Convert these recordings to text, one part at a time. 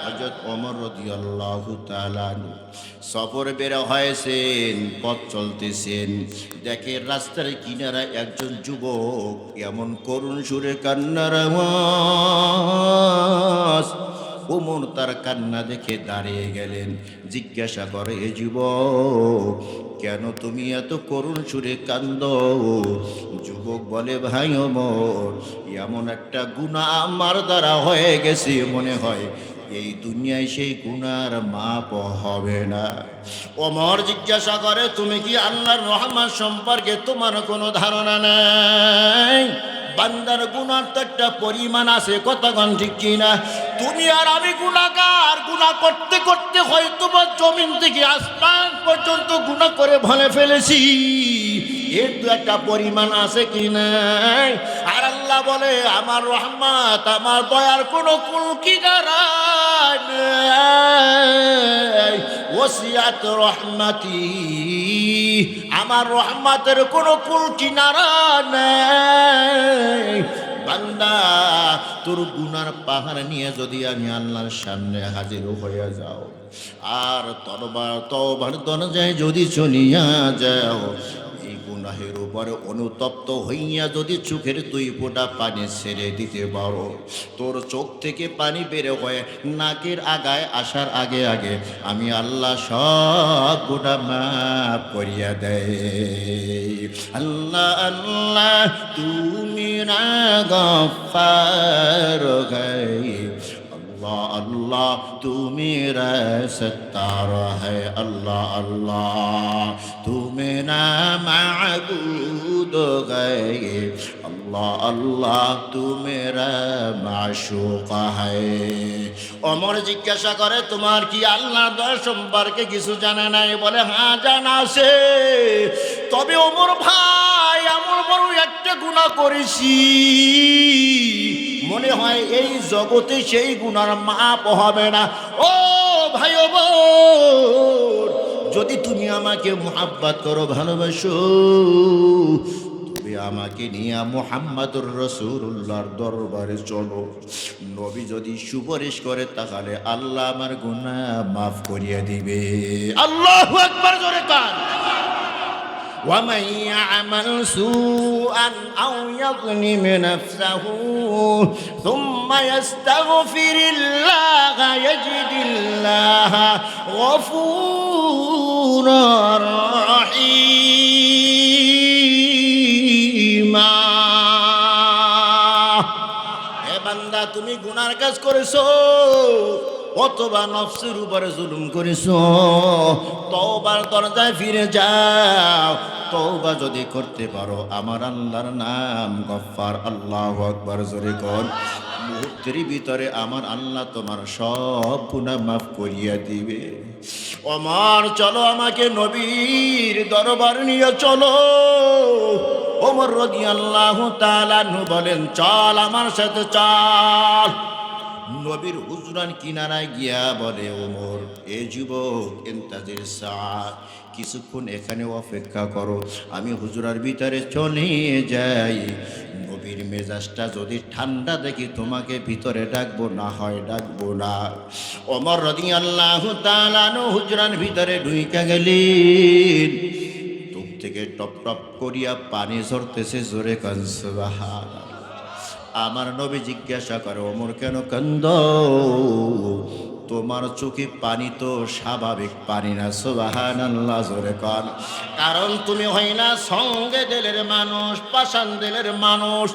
হযরত ওমর রাদিয়াল্লাহু তাআলা আনহু সফর বের হয়েছেন, পথ চলতেছেন, দেখে রাস্তার কিনারায় একজন যুবক এমন করুণ সুরে কান্নার আওয়াজ। ওমর তার কান্না দেখে দাঁড়িয়ে গেলেন, জিজ্ঞাসা করে, এ যুবক, কেন তুমি এত করুণ সুরে কান্দো? যুবক বলে, ভাই ওমর, এমন একটা গুনাহ আমার দ্বারা হয়ে গেছে, মনে হয় এই দুনিয়ায় সেই গুনার মাপ হবে না। ওমর জিজ্ঞাসা করে, তুমি কি আল্লাহর রহমত সম্পর্কে তোমার কোনো ধারণা নাই? বান্দার গুনার তো একটা পরিমাণ আছে, কতক্ষণ ঠিক কিনা? তুমি আর আমি গুনাহগার, গুনাহ করতে করতে হয়তো বা জমিন থেকে আসমান পর্যন্ত গুনাহ করে ভরে ফেলেছি, এর তো একটা পরিমাণ আছে কি নাই? আর আল্লাহ বলে, আমার রহমত, আমার দয়ার কোনো কুল কিনারা নাই। ওসিয়াত রহমতি, আমার রহমতের কোনো কুল কিনারা নাই। বান্দা, তোর গুনার পাহাড় নিয়ে যদি আমি আল্লাহর সামনে হাজির হয়ে যাও, আর তওবার দরজায় যদি চলিয়া যাও, এই গুনাহের উপরে অনুতপ্ত হইয়া যদি চোখের দুই ফোঁটা পানি ছেড়ে দিতে পারো, তোর চোখ থেকে পানি বের হয়ে নাকের আগায় আসার আগে আগে আমি আল্লাহ সব গুনাহ মাফ করিয়া দেয়। আল্লাহ আল্লাহ তুমি না গফফার গায়ব, अल्लाह अल्लाह तू मेरा सत्तार है, अल्लाह अल्लाह तू मेरा माबूद है, अल्लाह अल्लाह तू मेरा माशूक है। ওমর জিজ্ঞাসা করে, তোমার কি আল্লাহর দয়া সম্পর্কে কিছু জানা নাই? বলে, হ্যাঁ জানা আছে, তবে ওমর ভাই, এমন বড় একটা গুনাহ করেছি, মনে হয় এই জগতে সেই গুনার মাপ হবে না। ও ভাই ওমর, যদি তুমি আমাকে মুহাব্বত করো, ভালোবাসো, তবে আমাকে নিয়ে মুহাম্মদুর রাসূলুল্লাহর দরবারে চলো। নবী যদি সুপারিশ করে, তাহলে আল্লাহ আমার গুনাহ মাফ করিয়ে দিবে। আল্লাহু আকবার, জোরে কান। ومن يعمل سوءا أو يظلم نفسه ثم يستغفر الله يجد الله غفورا رحيما। হে বান্দা, তুমি গুনার কাজ করেছো, অথবা নফসের উপরে জুলুম করেছো, তওবার দরজায় ফিরে যাও। তওবা যদি করতে পারো, আমার আল্লাহর নাম গফফার, আল্লাহু আকবার, জোরে কোন। মুহূর্তের ভিতরে আমার আল্লাহ তোমার সব গুনাহ মাফ করিয়া দিবে। ওমর, চলো, আমাকে নবীর দরবার নিয়ে চলো। ওমর রাদিয়াল্লাহু তাআলা আনহু বলেন, চল, আমার সাথে চল। নবীর হুজরান কিনারায় গিয়া বলে, ওমর, এ যুবক, ইন্তাজির সাআত, কিছুক্ষণ এখানে অপেক্ষা করো, আমি হুজরার ভিতরে চলে যাই। নবীর মেজাজটা যদি ঠান্ডা দেখি, তোমাকে ভিতরে ডাকবো, না হয় ডাকবো না। ওমর রাদিয়াল্লাহু তাআলা আনহু হুজরার ভিতরে ঢুইকা গেলেন। চোখ থেকে টপ টপ করিয়া পানি ঝরতেছে, জোরে কান সুবহানাল্লাহ। আমার নবী জিজ্ঞাসা করে, ওমর কেন কান্দো? তোমার চোখে পানি তো স্বাভাবিক পানি না, সুবহানাল্লাহ, জোরে কান। কারণ তুমি হইলা সঙ্গে দিলের মানুষ, পাষাণ দিলের মানুষ,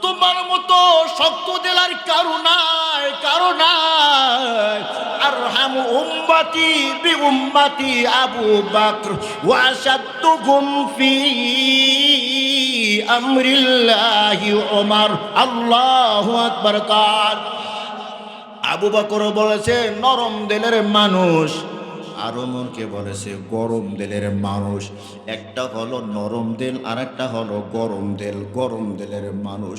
তোমার মতো শক্ত দিলার কারো নাই, কারো নাই। আরহামু উম্মতি বি উম্মতি আবু বকর ওয়া আশাদ্দুহুম ফি আমরিল্লাহি ওমর, আল্লাহু আকবার। কার আবু বকর বলেছে নরম দিলের মানুষ, আর ওমরকে বলেছে গরম দিলের মানুষ। একটা হলো নরম দিল, আর একটা হলো গরম দিল। গরম দিলের মানুষ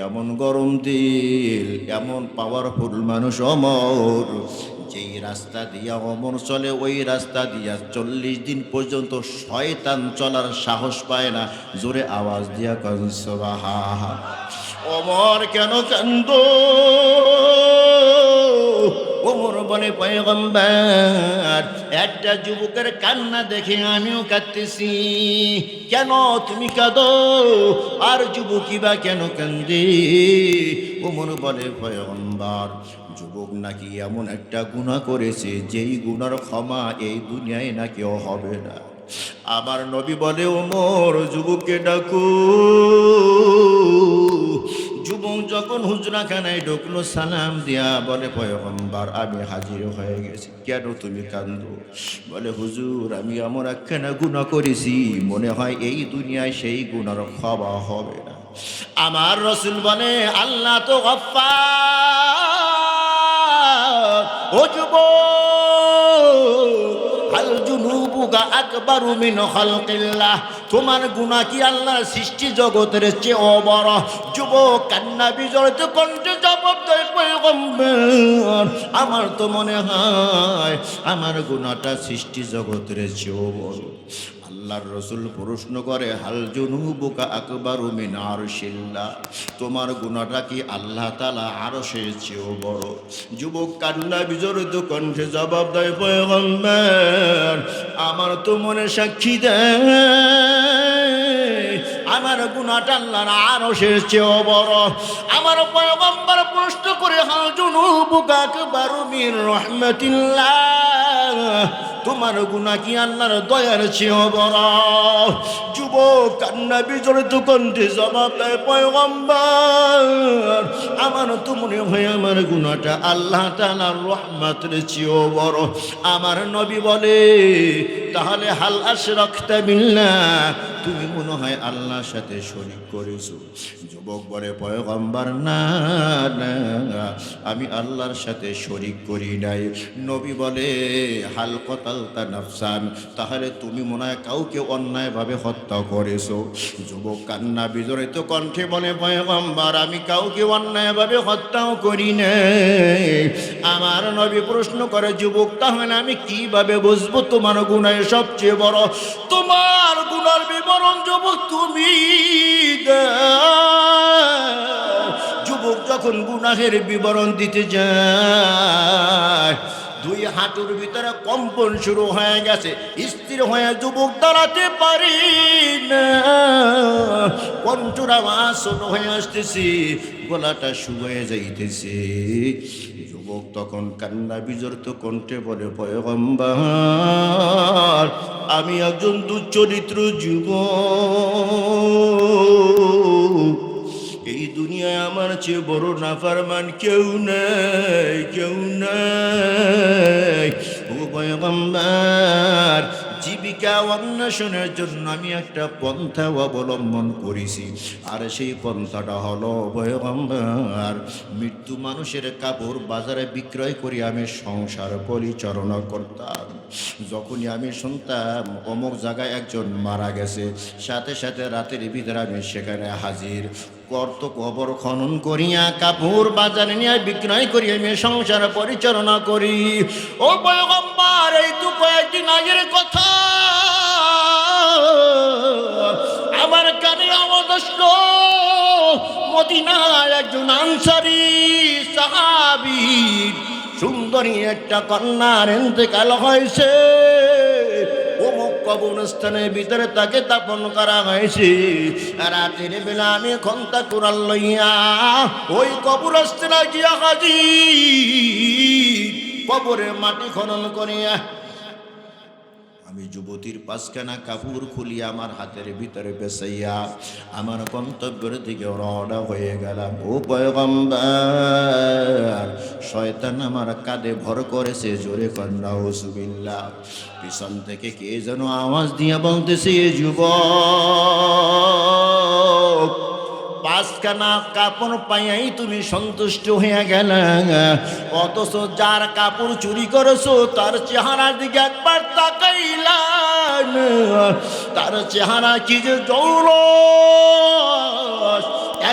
এমন গরম দিল, এমন পাওয়ারফুল মানুষ ওমর, যেই রাস্তা দিয়া ওমর চলে, ওই রাস্তা দিয়া 40 দিন পর্যন্ত শয়তান চলার সাহস পায় না। জোরে আওয়াজ দিয়া কান সুবহানাল্লাহ। ওমর কেন কান্দো? ওমর বলে পয়গম্বর, একটা যুবকের কান্না দেখে আমিও কাঁদতেছি। কেন তুমি কাঁদো? আর যুবকই বা কেন কান্দে? ওমর বলে পয়গম্বর, যুবক নাকি এমন একটা গুনাহ করেছে যেই গুনার ক্ষমা এই দুনিয়ায় নাকি হবে না। আমার নবী বলে, ওমর যুবককে ডাকো। যুবক যখন হুজরাখানায় ঢুকলো, সালাম দিয়া বলে, পয়গম্বর আমি হাজির হয়ে গেছি। কেন তুমি কান্দো? বলে, হুজুর আমি এমন একখানা গুনাহ করেছি, মনে হয় এই দুনিয়ায় সেই গুনার ক্ষমা হবে না। আমার রসুল বলে, আল্লাহ তো গফফার। ও যুবক, হাল জুনুবুকা আকবারু মিন খালকিল্লাহ, তোমার গুনাহ কি আল্লাহর সৃষ্টি জগতের চেয়েও বড়? যুবক কান্না বিজড়িত কণ্ঠে জবাব দেয়, পয়গম্বর আমার তো মনে হয় আমার গুনাহটা সৃষ্টি জগতের চেয়েও বড়। আল্লাহর রসুল প্রশ্ন করে, হাল জুনুবুকা আকবারু মিন আরশিল্লাহ, তোমার গুনাহটা কি আল্লাহ তাআলা আরশের চেয়েও বড়? যুবক কান্না বিজড়িত কণ্ঠে জবাব দেয়, পয়গম্বর আমার তো মনে সাক্ষী দেয় আমার গুনাহটা আল্লাহর আরশের চেয়েও বড়। আমার পয়গম্বর প্রশ্ন করে, হাল জুনুবুকা আকবারু মিন রাহমাতিল্লাহ, তোমার গুনাহ কি আল্লাহর দয়ার চেয়েও বড়? যুবক কান্না বিজড়িত কণ্ঠে জবাব দেয়, পয়গম্বর আমার তো মনে হয় আমার গুনাহটা আল্লাহ তাআলার রহমতের চেয়েও বড়। আমার নবী বলে, তাহলে হাল আশরাকতা বিল্লাহ, তুমি মনে হয় আল্লাহর সাথে শরীক করেছো। যুবক বলে, পয়গম্বর না না, আমি আল্লাহর সাথে শরীক করি নাই। নবী বলে, হাল কতালতা নাফসান, তাহলে তুমি মনে হয় কাউকে অন্যায়ভাবে হত্যা করেছো। যুবক কান্না বিজড়িত কণ্ঠে বলে, পয়গম্বর আমি কাউকে অন্যায়ভাবে হত্যাও করি নাই। আমার নবী প্রশ্ন করে, যুবক তাহলে আমি কিভাবে বুঝবো তোমার গুনাহ সবচেয়ে বড়? তোমার গুনার বিবরণ যুবক তুমি দাও। যুবক যখন গুনাহের বিবরণ দিতে যায়, দুই হাঁটুর ভিতরে কম্পন শুরু হয়ে গেছে, স্থির হয়ে যুবক দাঁড়াতে পারি না, কণ্ঠর আওয়াজ ছোট হয়ে আসতেছে, গলাটা শুকিয়ে যাইতেছে। যুবক তখন কান্না বিজড়িত কণ্ঠে বলে, পয়গম্বর আমি একজন দুশ্চরিত্র যুবক, এই দুনিয়ায় আমার চেয়ে বড় নাফরমান কেউ নাই, কেউ নাই। ও পয়গম্বর জীবিকা অন্বেষণের জন্য আমি একটা পন্থা অবলম্বন করেছি, আর সেই পন্থাটা হলো পয়গম্বর মৃত্যু মানুষের কাপড় বাজারে বিক্রয় করে আমি সংসার পরিচালনা করতাম। যখনই আমি শুনতাম অমুক জায়গায় একজন মারা গেছে, সাথে সাথে রাতের ভিতরে আমি সেখানে হাজির, কর্ত কবর খনন করিয়া কাপড় বাজারে নিয়ে বিক্রয় করি, আমি সংসার পরিচালনা করি। ও পয়গম্বর এই তো কয়েকদিন আগের কথা, আমার কানে আওয়াজ আসলো, মদিনায় একজন আনসারী সাহাবী সুন্দরী একটা কন্যার ইন্তেকাল হয়েছে, অমুক কবরস্থানের ভিতরে তাকে দাফন করা হয়েছে। রাতের বেলা আমি খন্তা কুরাল লইয়া ওই কবরস্থানে গিয়া হাজির, কবরের মাটি খনন করিয়া আমি যুবতীর পাঁচখানা কাপড় খুলিয়া আমার হাতের ভিতরে বেসাইয়া আমার গন্তব্যের দিকে রওনা হয়ে গেলাম। ও পয়গম্বর শয়তান আমার কাঁধে ভর করেছে, জোরে কন্যা নাউজুবিল্লাহ। পিছন থেকে কে যেন আওয়াজ দিয়া বলতেছে, যুবক পাঁচখানা কাপড় পাইয়াই তুমি সন্তুষ্ট হয়ে গেলে, অথচ যার কাপড় চুরি করেছো তার চেহারার দিকে একবার তাকাইলা না, তার চেহারা কি যে জৌলস,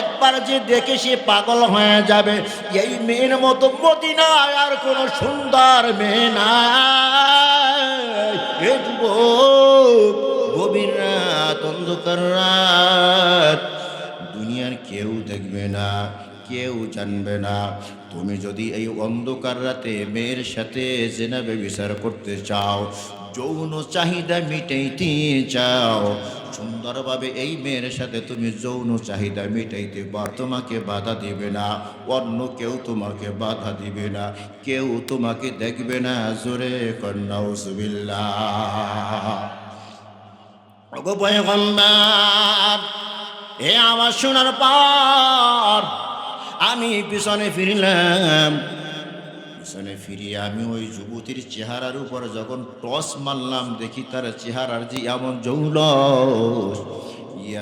একবার যে দেখে সে পাগল হয়ে যাবে। এই মেয়ের মতো মদিনায় আর কোনো সুন্দর মেয়ে নাই। এ যুবক, গভীর রাত, অন্ধকার রাত, দুনিয়ার কেউ দেখবে না, কেউ জানবে না, তুমি যদি এই অন্ধকার রাতে মেয়ের সাথে জিনা ব্যভিচার করতে চাও, যৌন চাহিদা মিটাইতে চাও, সুন্দরভাবে এই মেয়ের সাথে তুমি যৌন চাহিদা মিটাইতে পার, তোমাকে বাধা দিবে না, অন্য কেউ তোমাকে বাধা দিবে না, কেউ তোমাকে দেখবে না। জোরে কন্নাউজুবিল্লাহ। ওগো পয়গম্বর, এ আওয়াজ শোনার পর আমি পিছনে ফিরলাম। পিছনে ফিরিয়ে আমি ওই যুবতীর চেহারার উপর যখন টস মারলাম, দেখি তার চেহারার যে এমন জৌলস,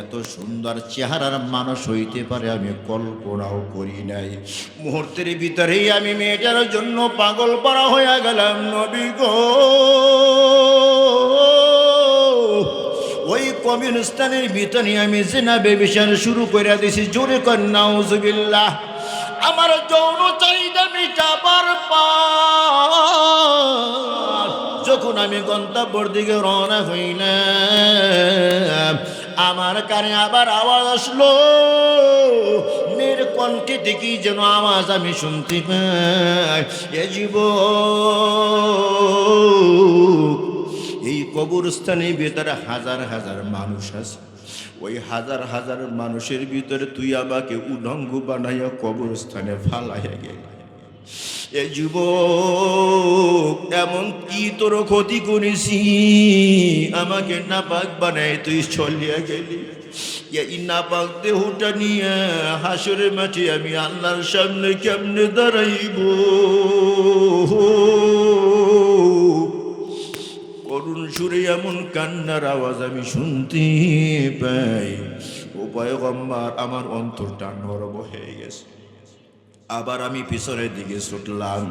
এত সুন্দর চেহারার মানুষ হইতে পারে আমি কল্পনাও করি নাই। মুহূর্তের ভিতরেই আমি মেয়েটার জন্য পাগল পারা হয়ে গেলাম। নবী গো, ওই কবরস্থানের ভিতরে আমি জিনা ব্যভিচার শুরু করে দিছি। জোরে কর নাউজুবিল্লাহ। আমার যৌন চাহিদা মিটাবার পর যখন আমি গন্তব্যের দিকে রওনা হইলাম, আমার কানে আবার আওয়াজ আসলো। মেয়ের কণ্ঠে দেখি যেন আওয়াজ আমি শুনতে পাই, এ যুবক, এই কবরস্থানের ভিতরে হাজার হাজার মানুষ আছে, ওই হাজার হাজার মানুষের ভিতরে তুই আমাকে উলঙ্গ বানাইয়া কবরস্থানে ফালাইয়া গেলি। এ যুবক, এমন কি তোর ক্ষতি করেছি আমাকে নাপাক বানাই তুই চলিয়া গেলি? এই নাপাক দেহটা নিয়ে হাসরের মাঠে আমি আল্লাহর সামনে কেমনে দাঁড়াইব? করুণ সুরে এমন কান্নার আওয়াজ আমি শুনতে পাই। ও পয়গম্বর, আমার অন্তরটা নরম হয়ে গেছে। আবার আমি পিছনের দিকে ছুটলাম,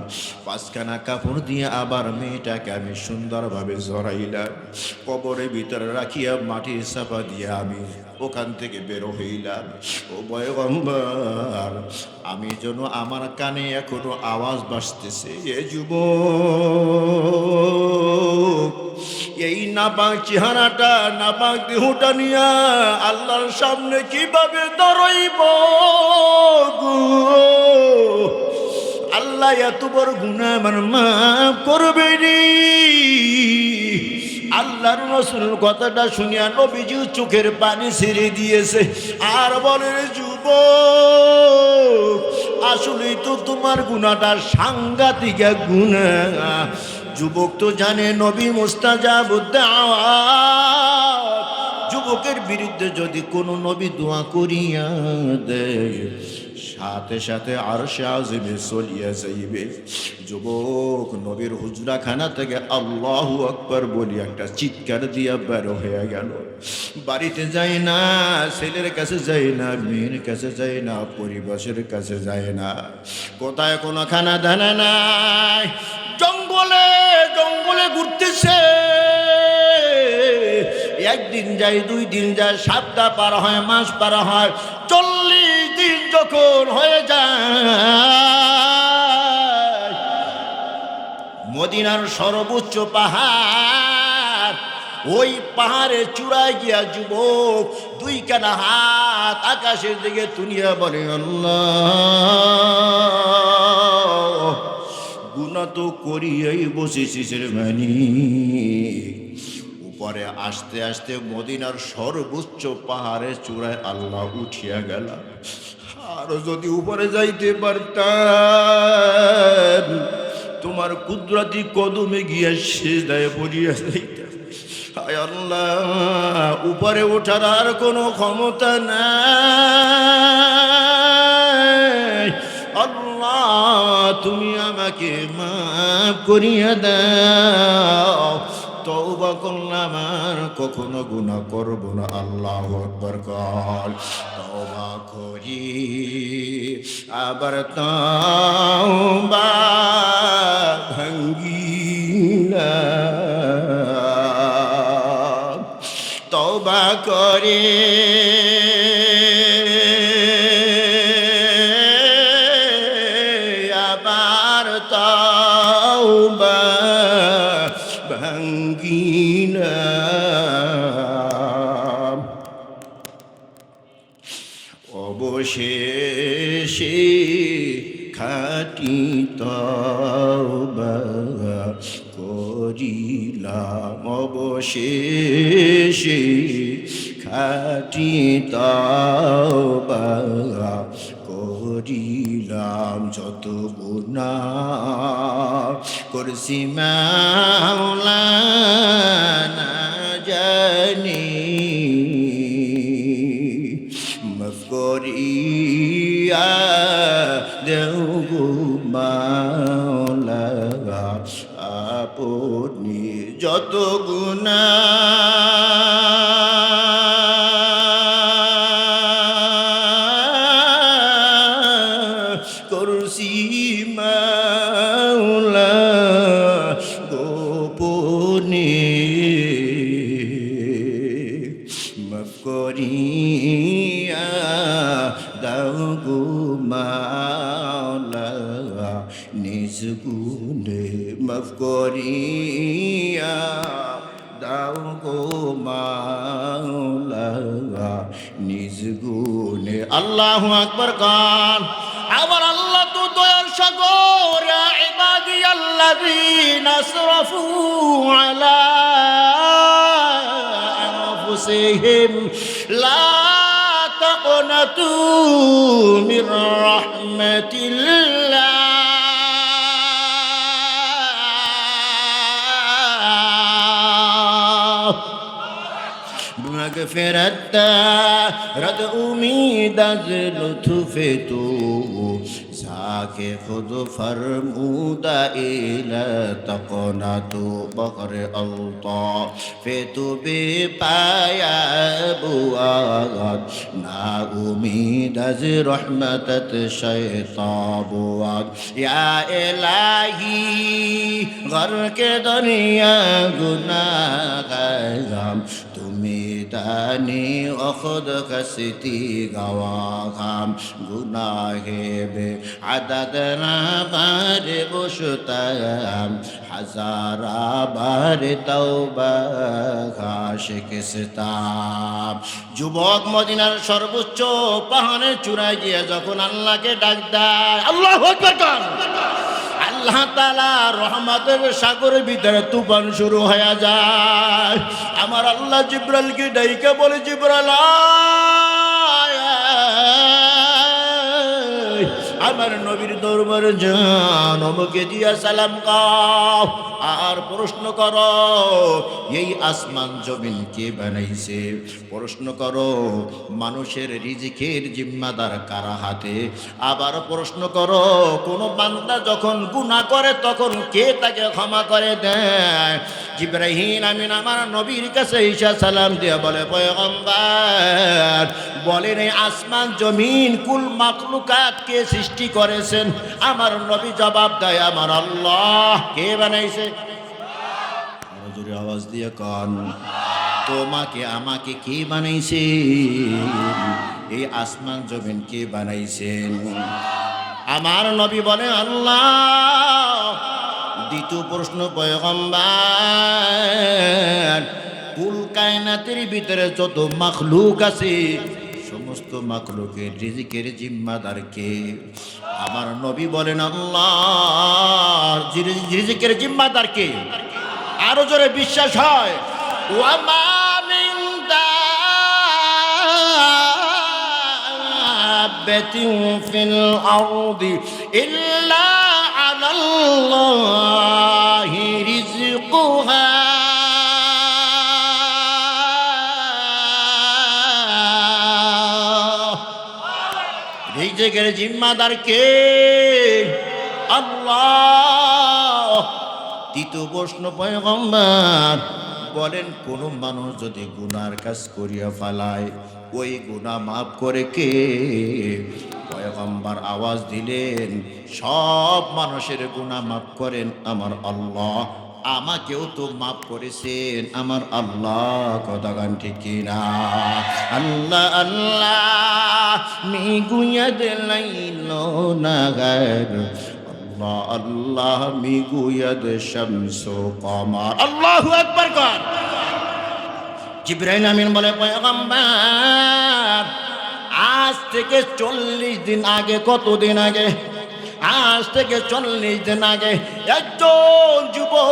পাঁচখানা কাপড় দিয়ে আবার মেয়েটাকে আমি সুন্দরভাবে জড়াইলাম, কবরের ভিতরে রাখিয়া মাটির চাপা দিয়ে আমি ওখান থেকে বের হইলাম। ও পয়গম্বর, আমি যেন আমার কানে এখনো আওয়াজ বাজতেছে, এ যুবক, এই নাপাক চেহারাটা, নাপাক দেহটা নিয়া আল্লাহর সামনে কিভাবে দাঁড়াইব গো? আল্লাহ এত বড় গুনাহ আমার মাফ করবে নি? আল্লাহর রাসূলের কথাটা শুনিয়া নবীজি চোখের পানি ছেড়ে দিয়েছে আর বলে, যুবক, আসলেই তো তোমার গুনাহটা সাংঘাতিক এক গুনাহ। যুবক তো জানে নবী মুস্তাজাবুদ দাওয়াত, যুবকের বিরুদ্ধে যদি কোনো নবী দোয়া করিয়া দেয় সাথে সাথে আরশে আযিমে চলিয়া যাইবে। যুবক নবীর হুজরাখানা থেকে আল্লাহু আকবার বলি একটা চিৎকার দিয়া বের হয়ে গেল। বাড়িতে যায় না, ছেলের কাছে যায় না, মেয়ের কাছে যায় না, পরিবেশের কাছে যায় না, কোথায় কোনো খানা দানা নাই, জঙ্গলে জঙ্গলে ঘুরতেছে। একদিন যায়, 2 দিন যায়, সপ্তাহ পার হয়, মাস পার হয়, 40 দিন যখন হয়ে যায়, মদিনার সর্বোচ্চ পাহাড়, ওই পাহাড়ে চূড়ায় গিয়া যুবক 2 কানা হাত আকাশের দিকে তুলিয়া বলে, আল্লাহ, গুনাহ তো করিয়াই বসেছিস রে মানি। উপরে আস্তে আস্তে মদিনার সর্বোচ্চ পাহাড়ের চূড়ায় আল্লাহ উঠিয়া গেল। আর যদি উপরে যাইতে পারতাম, তোমার কুদরতি কদমে গিয়া সিজদায় পড়িয়া যাইতাম। হায় আল্লাহ, উপরে ওঠার আর কোনো ক্ষমতা নাই। আল্লাহ, তুমি আমাকে মাফ করিয়া দাও, তওবা করলাম, আর কখনো গুনাহ করব না। আল্লাহু আকবার কর। তওবা করি আবার তওবা ভাঙ্গিলাম, তওবা করে আবার তওবা ভাঙ্গিলাম। অবশেষে খাটি করিলাম অবশেষে খাটি তওবা করিলাম যত গুনাহ করছি মাওলানা জানি মাফ করিয়া দেও গো মাওলা আপনি যত গুনাহ করছি মাওলা গোপনে মাফ করিয়া দাও গো মাওলা নিজ গুণে মাফ করিয়া দাও গো মাওলা নিজ গুণে। আল্লাহু আকবার গান। আবার আল্লাহ তো দয়ার সাগর, ইয়া ইবাদিয়াল্লাযীনা আসরাফু আলা আনফুসিহিম লা তাকনাতু মির রাহমাতিল্লাহ مغفرت رد امید از لطف تو ساکے خود فرمودا الى تقناتو بقر الطاف تو بے پایا بواد نا امید از رحمتت شیطان بواد یا الہی غرق دریا گناہ غم تمہیں دانی خود کستی گواہم گناہ بے عدد بار بشتم ہزارہ بار توبہ শিখতাম। যুবক মদিনার সর্বোচ্চ পাহাড়ের চূড়ায় গিয়ে যখন আল্লাহকে ডাক দেয়, আল্লাহু আকবার গান, আল্লাহ তাআলা রহমতের সাগরের ভিতরে তুফান শুরু হয়ে যায়। আমার আল্লাহ জিব্রাইলকে ডাইকে বলে, জিব্রাইল আমার নবীর দরবারে যান, আমাকে দিয়া সালাম কাও আর প্রশ্ন করো এই আসমান জমিন কে বানাইছে, প্রশ্ন করো মানুষের রিজিকের জিম্মাদার কারা হাতে, আবার প্রশ্ন করো কোন বান্দা যখন গুনাহ করে তখন কে তাকে ক্ষমা করে দেয়। জিবরাইল আমিন আমার নবীর কাছে ঈসা সালাম দিয়ে বলে, পয়গম্বর বলেন এই আসমান জমিন কুল মাখলুকাত কে সৃষ্টি করেছেন? আমার নবী জবাব দেয়, আমার আল্লাহ। কে বানাইছে? আরো জোরে আওয়াজ দিয়ে কন, তোমাকে আমাকে কে বানাইছে? এই আসমান জমিন কে বানাইছেন? আমার নবী বলে আল্লাহ। দ্বিতীয় প্রশ্ন, পয়গম্বর কুল কায়নাতের ভিতরে যত মাখলুক আছে সমস্ত মাখলুকের রিজিকের জিম্মাদার কে? আমার নবী বলেন আল্লাহ। রিজিকের জিম্মাদার কে? আরো জোরে বিশ্বাস হয়, ওয়ামা মিন দাব্বাতিন ফিল আরদি ইল্লা আলাল্লাহি রিজকুহা রিজিকের জিম্মাদার কে? আল্লাহ। তৃতীয় প্রশ্ন, পয়গম্বর বলেন কোন মানুষ যদি গুনার কাজ করিয়া ফেলায় ওই গুনাহ মাফ করে কে? পয়গম্বর আওয়াজ দিলেন, সব মানুষের গুনাহ মাফ করেন আমার আল্লাহ, আমাকেও তো মাফ করেছেন আমার আল্লাহ। কথা গান ঠিক কিনা? আল্লাহ আল্লাহ মিগুয়াদ লাইলো নাগার, আল্লাহ আল্লাহ মিগুয়াদ শামসু কমার। আল্লাহু আকবার কর। জিবরাইল আমিন বলে, পয়গম্বর আজ থেকে 40 দিন আগে, কতদিন আগে? আজ থেকে 40 দিন আগে একজন যুবক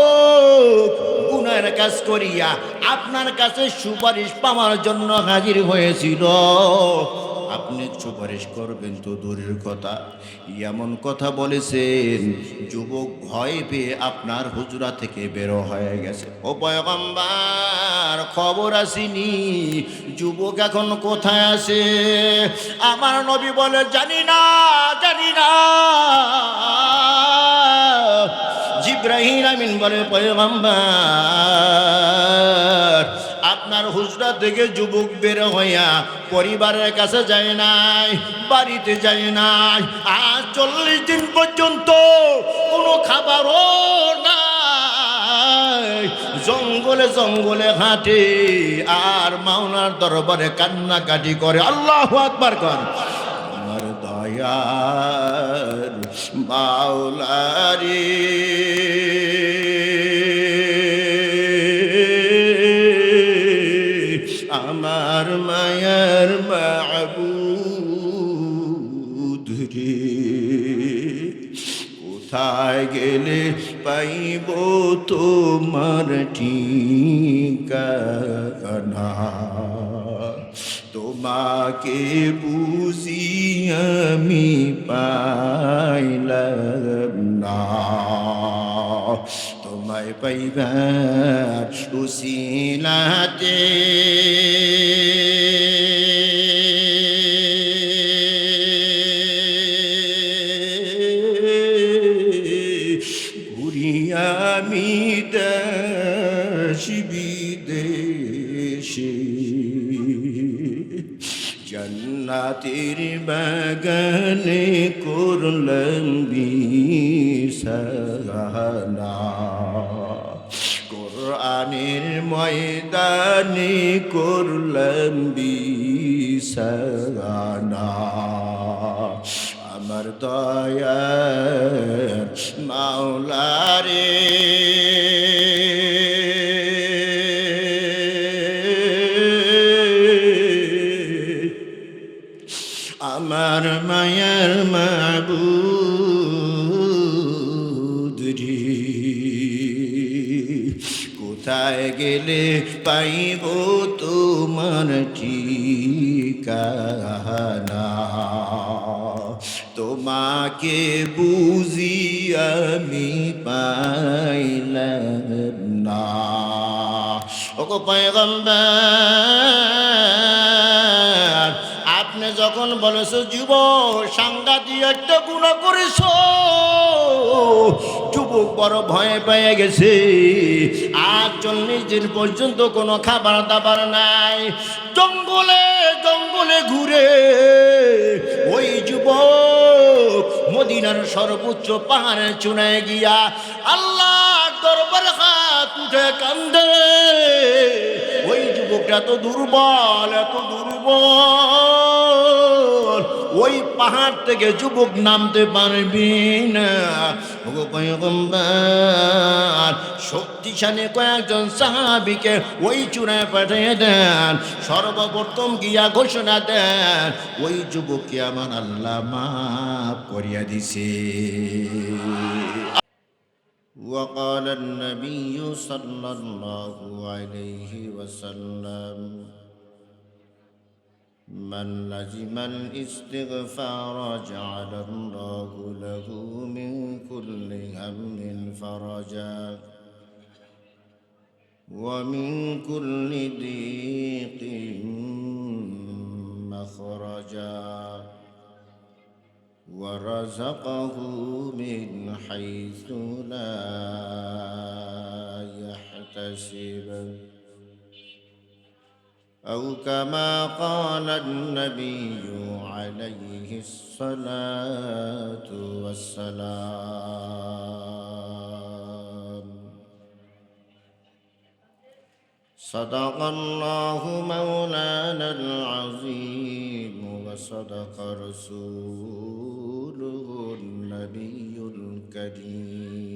কাজ করিয়া আপনার কাছে সুপারিশ পাওয়ার জন্য হাজির হয়েছিল, আপনি সুপারিশ করবেন তো দূরের কথা, এমন কথা বলেছেন যুবক ভয় পেয়ে আপনার হুজরা থেকে বের হয়ে গেছে। ও পয়গম্বর, খবর আসেনি যুবক এখন কোথায় আছে? আমার নবী বলে, জানি না, জানি না। জিবরাইল আমিন বলে, পয়গম্বর, আপনার হুজরা থেকে যুবক বের হইয়া পরিবারের কাছে যায় নাই, বাড়িতে যায় নাই, আজ 40 দিন পর্যন্ত কোনো খাবারও নাই, জঙ্গলে জঙ্গলে হাঁটে আর মাওলার দরবারে কান্নাকাটি করে। আল্লাহু আকবার কর। আমার দয়ার মাওলারে, আমার মায়ার মাবুদ রে, কোথায় গেলে পাইব তোমার ঠিকানা? তোমাকে বুঝি আমি পাইলাম না, তোমায় পাইবার উসিলাতে ঘুরি আমি দেশ বিদেশে, জান্নাতের বাগানে করলাম বিছানা, কোরআনের ময়দানে করলাম বিছানা, আমার দয়ার মাওলারে, আমার মায়ার মাবুদ রে, কোথায় গেলে পাইব তোমার ঠিকানা? তোমাকে বুঝি আমি পাইলাম না। ওগো পয়গম্বর, আপনি যখন বলেছ যুব সাংঘাতিক একটা গুনাহ করেছ, যুবক বড় ভয় পেয়ে গেছে। আজ 40 দিন পর্যন্ত কোনো খাবার দাবার নাই, জঙ্গলে জঙ্গলে ঘুরে ওই যুবক মদিনার সর্বোচ্চ পাহাড়ের চূড়ায় গিয়া আল্লাহর দরবারে হাত উঠে কান্দে। ওই যুবকটা এত দুর্বল, এত দুর্বল, ওই পাহাড় থেকে যুবক নামতে পারবি না। ওগো পয়গম্বর, শক্তিশালী কয়েকজন সাহাবীকে ওই চূড়ায় পাঠিয়ে দেন, সর্বপ্রথম গিয়া ঘোষণা দেন ওই যুবককে আমার আল্লাহ মাফ করিয়া দিছে। وقال النبي صلى الله عليه وسلم من لزم الاستغفار جعل الله له من كل هم فرجا ومن كل ضيق مخرجا ورزقه من حيث لا يحتسب أو كما قال النبي عليه الصلاة والسلام صدق الله مولانا العظيم وصدق رسوله النبي الكريم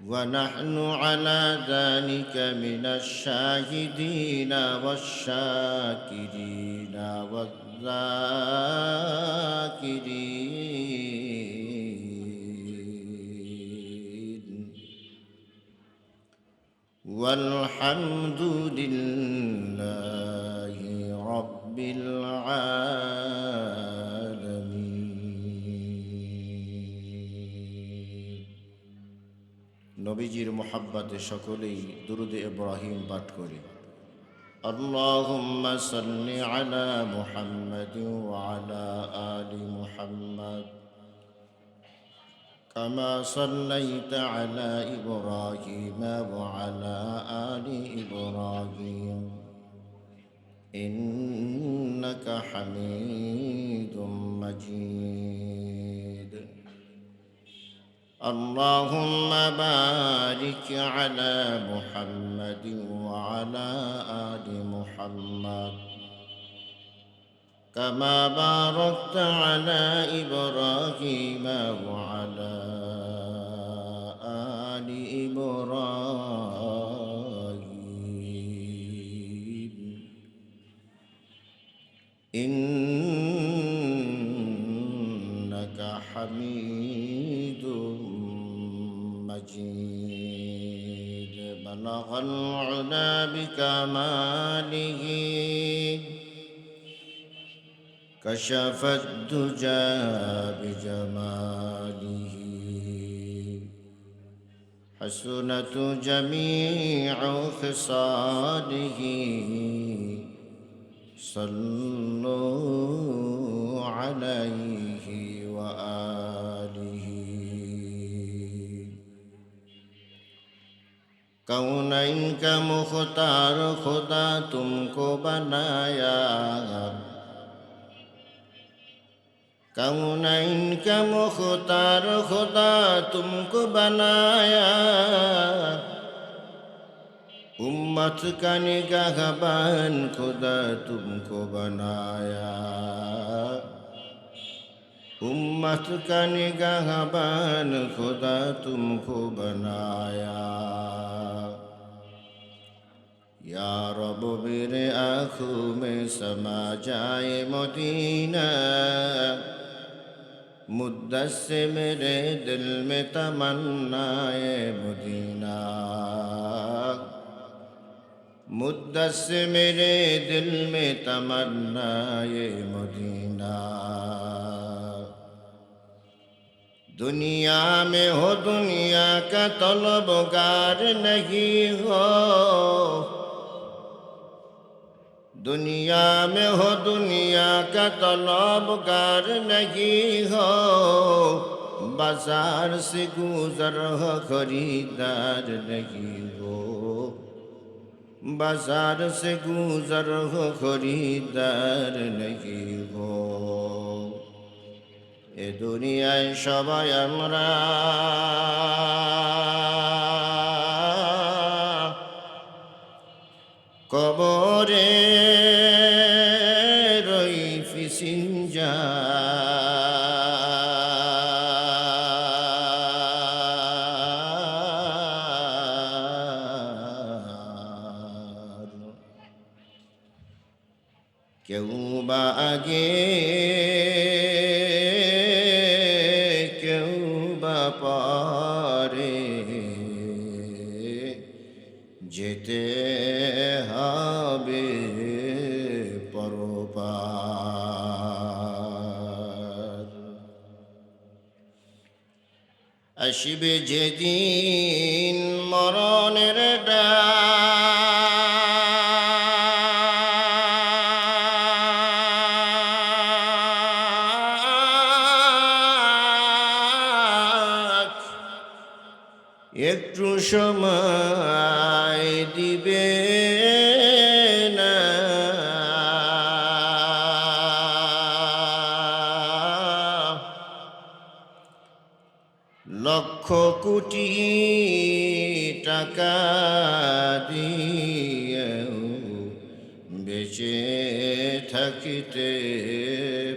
ونحن على ذلك من الشاهدين والشاكرين والذاكرين والحمد لله رب العالمين নবীজির মুহাব্বতে সকলেই দুরূদ ইব্রাহিম পাঠ করি اللهم صل على محمد وعلى آل محمد كما صليت على إبراهيم وعلى آل إبراهيم إنك حميد مجيد اللهم بارك على محمد وعلى آل محمد كما باركت على إبراهيم وعلى آل إبراهيم إنك حميد مجيد بلغ العلا بكماله كشف الدجى بجماله حسنت جميع خصاله صلوا عليه وآله कौनैन का मुख्तार खुदा तुमको बनाया कौनैन का मुख्तार खुदा तुमको बनाया उम्मत का निगाहबान खुदा तुमको बनाया उम्मत का निगाहबान खुदा तुमको बनाया या रब मेरे आँखों में समा जाए मदीना मुद्दत से मेरे दिल में तमन्नाए मदीना मुद्दत से मेरे दिल में तमन्नाए मदीना दुनिया में हो दुनिया का तलबगार नहीं हो दुनिया में हो दुनिया का तलबगार नहीं हो बाजार से गुजर हो खरीदार नहीं हो बाजार से गुजर हो खरीदार नहीं हो ए दुनियाয় সবাই আমরা কবরে রই ফিসিঞ্জা কেউ বা আগে কেউ বা পরে যেতে হবে পরপার আসিবে যেদিন মরণের ডাক একটু সময় দিবে না লক্ষ কোটি টাকা দিয়েও বেঁচে থাকিতে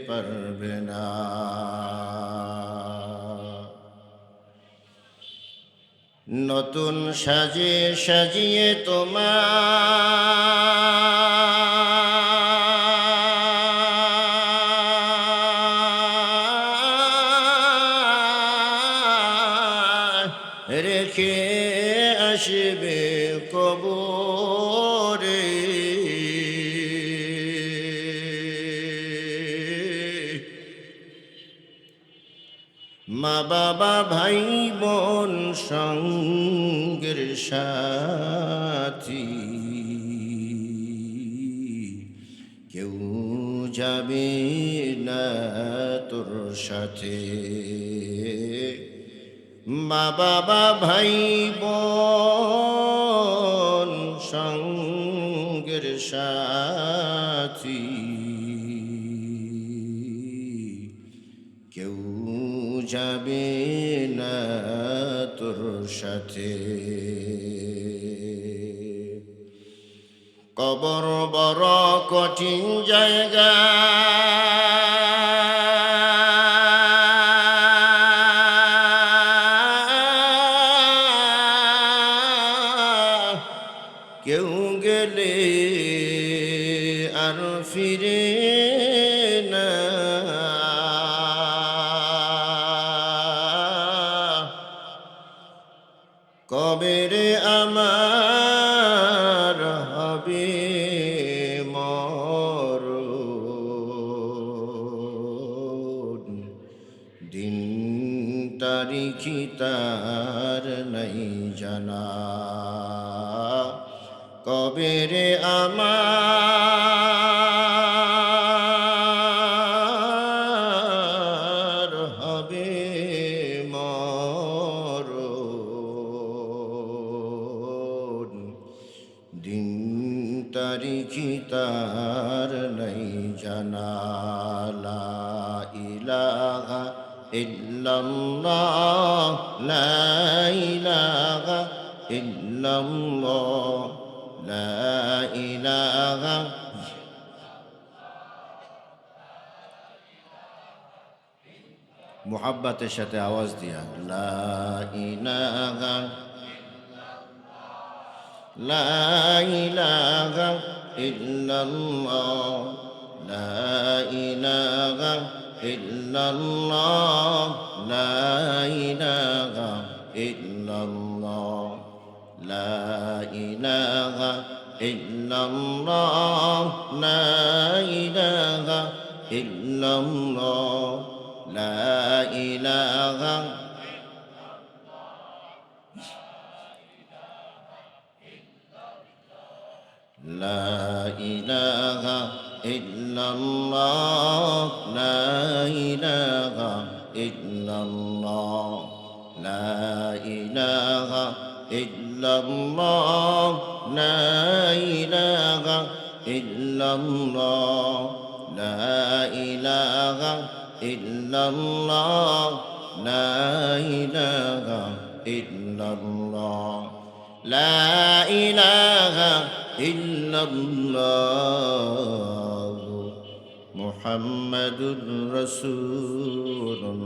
পারবে না নতুন সাজে সাজিয়ে তোমার রেখে আসবে কবরে মা বাবা ভাই বোন সঙ্গের সাথী কেউ যাবে না তোর সাথে মা বাবা ভাই বোন সঙ্গের সাথী কেউ যাবে না তোর সাথে কবর বড় কঠিন জায়গা কেউ গেলে আর ফিরে না কবরে আমার হবে মরণ দিন তারিখি তার নাই জানা কবরে আমার হবে মরণ দিন তারিখি তার নাই জানা লা ইলাহা ইল্লাল্লাহ লা ইলাহা ইল্লাল্লাহ লা ইলাহা মুহাব্বতের সাথে আওয়াজ দিয়া লা ইলাহা লা ইলাহা ইল্লাল্লাহ লা ইলাহা ইল্লাল্লাহ লা ইলাহা ইল্লাল্লাহ লা ইলাহা ইল্লাল্লাহ লা ইলাহা ইল্লাল্লাহ লা ইলাহা লা ইলাহা ইল্লাল্লাহ লা ইলাহা ইল্লাল্লাহ লা ইলাহা ইল্লাল্লাহ লা ইলাহা ইল্লাল্লাহ লা ইলাহা ইল্লাল্লাহ লা ইলাহা ইল্লাল্লাহ লা ইলাহা ইল্লাল্লাহ মুহাম্মাদুর রাসূলুল্লাহ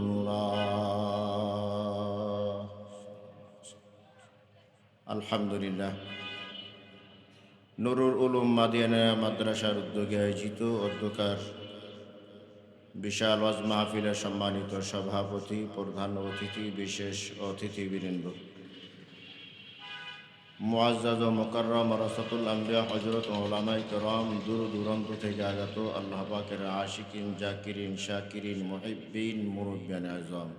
আলহামদুলিল্লাহ নুরুল উলুম মাদিয়ানা মাদ্রাসার উদ্যোগে আয়োজিত অধ্যকার বিশাল ওয়াজ মাহফিলের সম্মানিত সভাপতি প্রধান অতিথি বিশেষ অতিথিবৃন্দ মুআজ্জাজ ও মুকাররম রাসাতুল আম্বিয়া হযরত উলামায়ে কেরাম দূর দূরান্ত থেকে আগত আল্লাহ পাকের আশিকিন জাকিরিন শাকিরিন মুহিব্বিন মুরব্বিয়ান আযম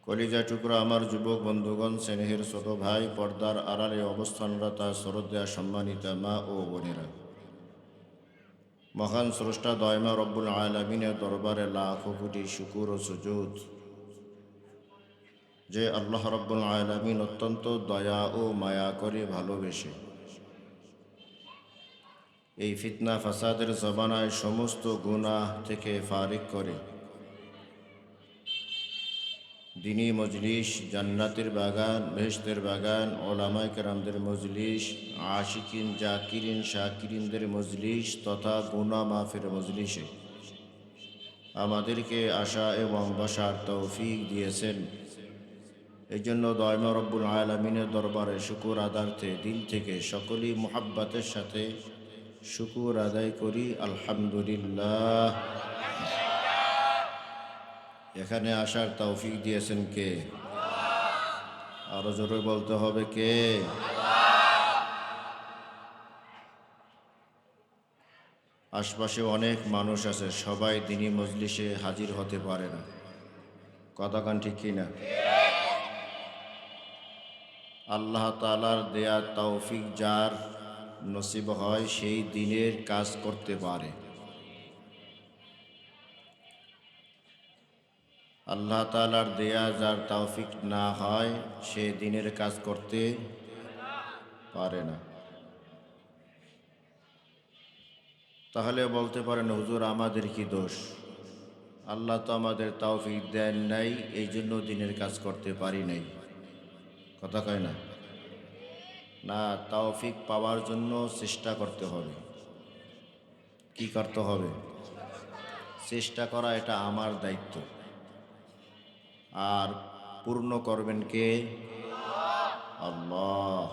কলিজা টুকরা আমার যুবক বন্ধুগণ স্নেহের ছোট ভাই পর্দার আড়ালে অবস্থানরত শ্রদ্ধেয় সম্মানিত মা ও বোনেরা মহান স্রষ্টা দয়মা রব্বুল আলামিনের দরবারে লাখো কোটি শুকর ও সুজুদ যে আল্লাহ রব্বুল আলামিন অত্যন্ত দয়া ও মায়া করে ভালোবেসে এই ফিতনা ফাসাদের জমানায় সমস্ত গুনাহ থেকে ফারিক করে দিনী মজলিস জান্নাতের বাগান বেহেশতের বাগান ওলামায়ে কেরামদের মজলিস আশিকিন জাকিরিন শাকিরিনদের মজলিস তথা গুনাহ মাফের মজলিসে আমাদেরকে আসা এবং বসার তৌফিক দিয়েছেন। এই জন্য দয়মা রব্বুল আলামিনের দরবারে শুকর আদার্থে দিল থেকে সকলেই মুহাব্বতের সাথে শুকর আদায় করি আলহামদুলিল্লাহ। এখানে আসার তৌফিক দিয়েছেন কে? আরো জোরে বলতে হবে কে? আশপাশে অনেক মানুষ আছে, সবাই দিনী মজলিসে হাজির হতে পারে না। কথা কান ঠিক কিনা? আল্লাহ তাআলার দেয়া তৌফিক যার নসিব হয় সেই দিনের কাজ করতে পারে। আল্লাহ তাআলার দেয়া যার তৌফিক না হয় সে দিনের কাজ করতে পারে না। তাহলে বলতে পারেন, হুজুর আমাদের কি দোষ? আল্লাহ তো আমাদের তৌফিক দেন নাই, এই জন্য দিনের কাজ করতে পারি নাই। কথা কয় না? না, তৌফিক পাওয়ার জন্য চেষ্টা করতে হবে। কি করতে হবে? চেষ্টা করা, এটা আমার দায়িত্ব। আর পূর্ণ করবেন কে? আল্লাহ।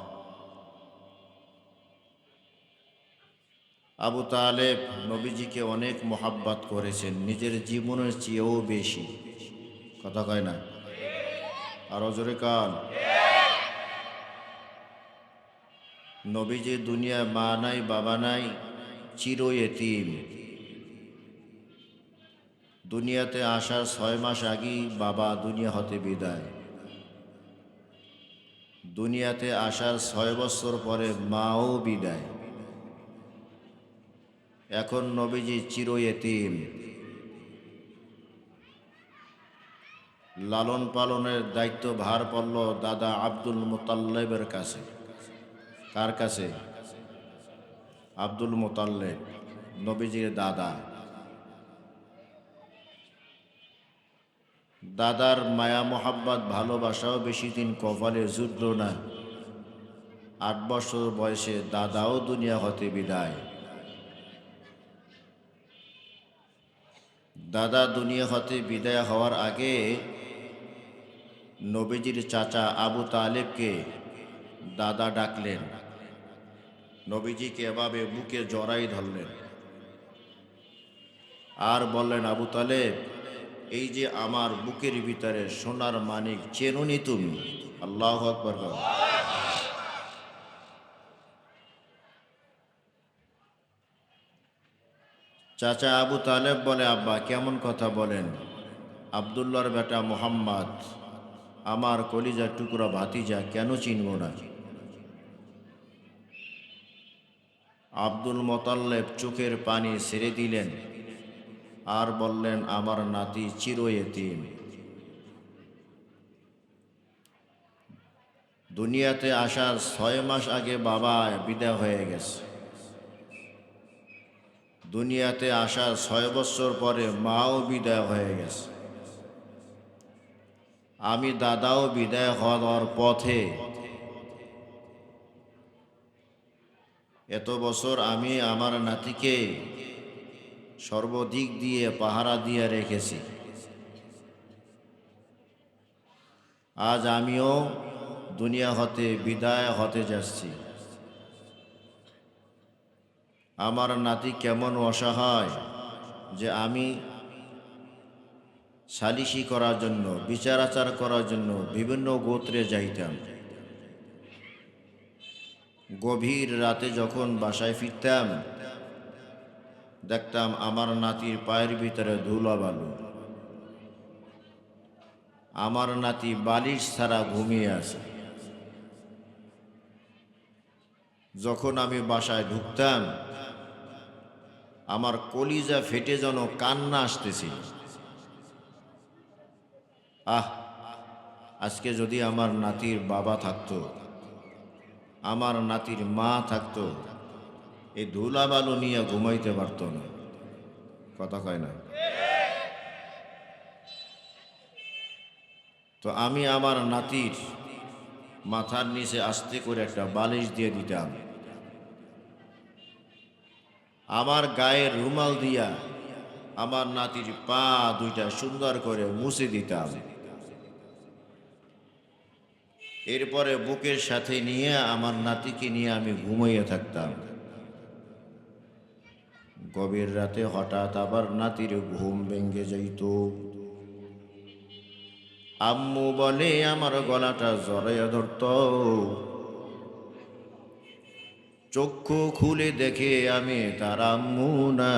আবু তালেব নবীজিকে অনেক মোহাব্বত করেছেন, নিজের জীবনের চেয়েও বেশি। কথা কয় না? আরো জোরে কান। নবীজি দুনিয়া মা নাই বাবা নাই, চির এতিম। দুনিয়াতে আসার 6 মাস আগেই বাবা দুনিয়া হতে বিদায়। দুনিয়াতে আসার 6 বছর পরে মাও বিদায়। এখন নবীজি চির এতিম। লালন পালনের দায়িত্ব ভার পড়ল দাদা আব্দুল মুতাল্লিবের কাছে। কার কাছে? আব্দুল মুতাল্লিব, নবীজির দাদা। দাদার মায়া মোহাব্বত ভালোবাসাও বেশি দিন কপালে জুটল না। 8 বছর বয়সে দাদাও দুনিয়া হতে বিদায়। দাদা দুনিয়া হতে বিদায় হওয়ার আগে নবীজির চাচা আবু তালেবকে দাদা ডাকলেন। নবীজিকে এভাবে বুকে জড়াই ধরলেন আর বললেন, আবু তালেব, এই যে আমার বুকের ভিতরে সোনার মানিক, চেনুনি তুমি? আল্লাহু আকবার। চাচা আবু তালেব বলে, আব্বা কেমন কথা বলেন? আব্দুল্লাহর বেটা মোহাম্মদ, আমার কলিজার টুকরা ভাতিজা, কেন চিনব না? আব্দুল মুতাল্লিব চোখের পানি ছেড়ে দিলেন আর বললেন, আমার নাতি চির এতিম। দুনিয়াতে আসার 6 মাস আগে বাবা বিদায় হয়ে গেছে। দুনিয়াতে আসার 6 বছর পরে মাও বিদায় হয়ে গেছে। আমি দাদাও বিদায় হওয়ার পথে। এত বছর আমি আমার নাতিকে সর্বদিক দিয়ে পাহারা দিয়ে রেখেছি। আজ আমিও দুনিয়া হতে বিদায় হতে যাচ্ছি। আমার নাতি কেমন অসহায় যে আমি সালিশি করার জন্য, বিচার আচার করার জন্য বিভিন্ন গোত্রে যাইতাম। গভীর রাতে যখন বাসায় ফিরতাম, দেখতাম আমার নাতির পায়ের ভিতরে ধুলা বালু। আমার নাতি বালিশ ছাড়া ঘুমিয়ে আছে। যখন আমি বাসায় ঢুকতাম, আমার কলিজা ফেটে যেন কান্না আসতেছিল। আজকে যদি আমার নাতির বাবা থাকতো, আমার নাতির মা থাকতো, এই ধুলা বালু নিয়ে ঘুমাইতে পারতো না। কথা কয় না? তো আমি আমার নাতির মাথার নিচে আস্তে করে একটা বালিশ দিয়ে দিতাম। আমার গায়ের রুমাল দিয়া আমার নাতির পা দুইটা সুন্দর করে মুছে দিতাম। এরপরে বুকের সাথে নিয়ে আমার নাতিকে নিয়ে আমি ঘুমাইয়া থাকতাম। গভীর রাতে হঠাৎ আবার নাতির ঘুম ভেঙে যাইত। আম্মু বলে আমার গলাটা জড়াইয়া ধরত, চক্ষু খুলে দেখে আমি তার আম্মু না,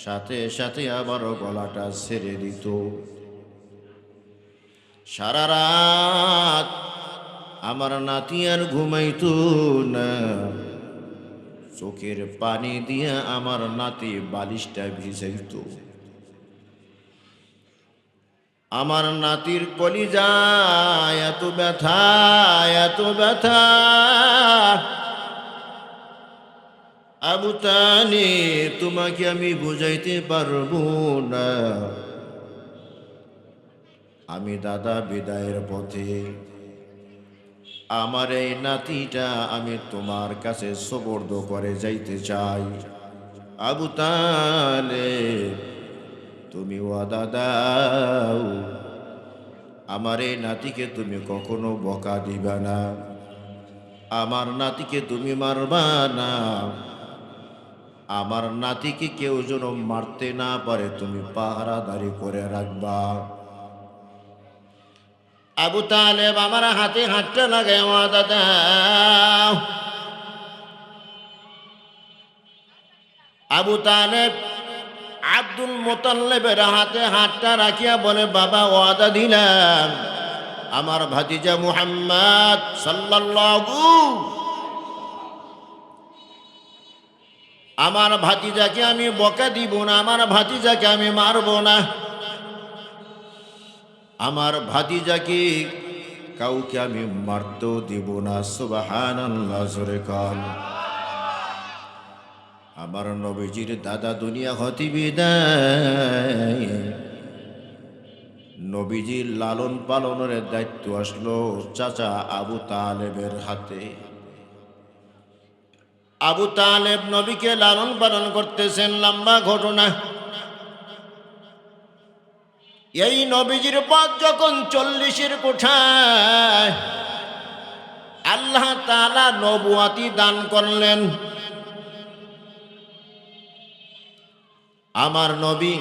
সাথে সাথে আবার গলাটা ছেড়ে দিত। সারা রাত আমার নাতি আর ঘুমাইতো না, চোখের পানি দিয়ে আমার নাতি বালিশটা ভিজাইত। আমার নাতির কলিজায় এত ব্যথা, এত ব্যথা। আবু তালিব তোমাকে আমি বুঝাইতে পারবো না। আমি দাদা বিদায়ের পথে আমার এই নাতিটা আমি তোমার কাছে সুপর্দ করে যাইতে চাই। আবু তালিব তুমি ওয়াদা দাও, আমার এই নাতিকে তুমি কখনো বকা দিবা না, আমার নাতিকে তুমি মারবা না, আমার নাতিকে কেউ যেন মারতে না পারে তুমি পাহারাদারি করে রাখবা। আবু তালেব আমার হাতে হাতটা লাগায় ওয়াদা দাও। আবু তালেব আব্দুল মুতাল্লিবের হাতে হাতটা রাখিয়া বলে, বাবা ওয়াদা দিলাম আমার ভাতিজা মুহাম্মদ সাল্লাল্লাহু, আমার ভাতিজাকে আমি বকা দিব না, আমার ভাতিজাকে আমি মারব না, আমার ভাতিজাকে কাউকে আমি মারতেও দিব না। সুবহানাল্লাহ, জোরে কাল। আমার নবীজির দাদা দুনিয়া হতে বিদায়, নবীজির লালন পালনের দায়িত্ব আসলো চাচা আবু তালেবের হাতে। আবু তালেব নবীকে লালন পালন করতেছেন। লম্বা ঘটনা। এই নবীজির পথ যখন 40-এর কোঠায়, আল্লাহ তাআলা নবুয়াতি দান করলেন। আমার নবী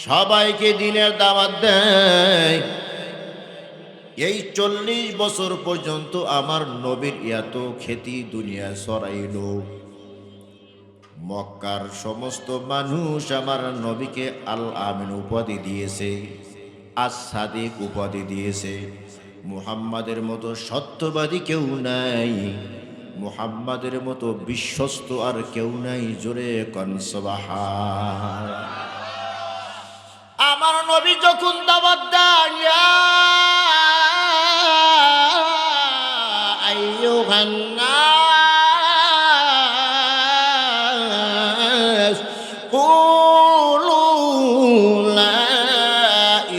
সবাইকে দিনের দাওয়াত দেয়। এই 40 বছর পর্যন্ত আমার নবীর এত খ্যাতি দুনিয়া ছড়াইল। মক্কার সমস্ত মানুষ আমার নবীকে আল আমিন উপাধি দিয়েছে, আস-সাদিক উপাধি দিয়েছে। মুহাম্মাদের মতো সত্যবাদী কেউ নাই, মুহাম্মাদের মতো বিশ্বস্ত আর কেউ নাই। জোরে কোন সুবহান। আমার নবী যখন দাওয়াত দেন, ইয়া আইয়ুহান নাস কুলু লা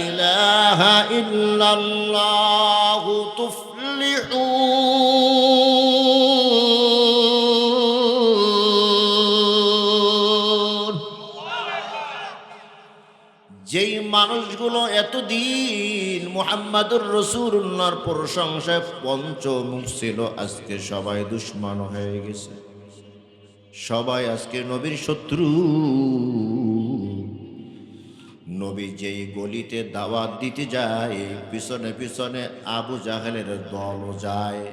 ইলাহা ইল্লাল্লাহু তুফলিহুন। যেই মানুষগুলো এতদিন মুহাম্মাদুর রাসূলুল্লাহর প্রশংসায় পঞ্চমুখ ছিল, আজকে সবাই দুশমন হয়ে গেছে, সবাই আজকে নবীর শত্রু। নবী যেই গলিতে দাওয়াত দিতে যায়, পিছনে পিছনে আবু জাহেলের দল যায়,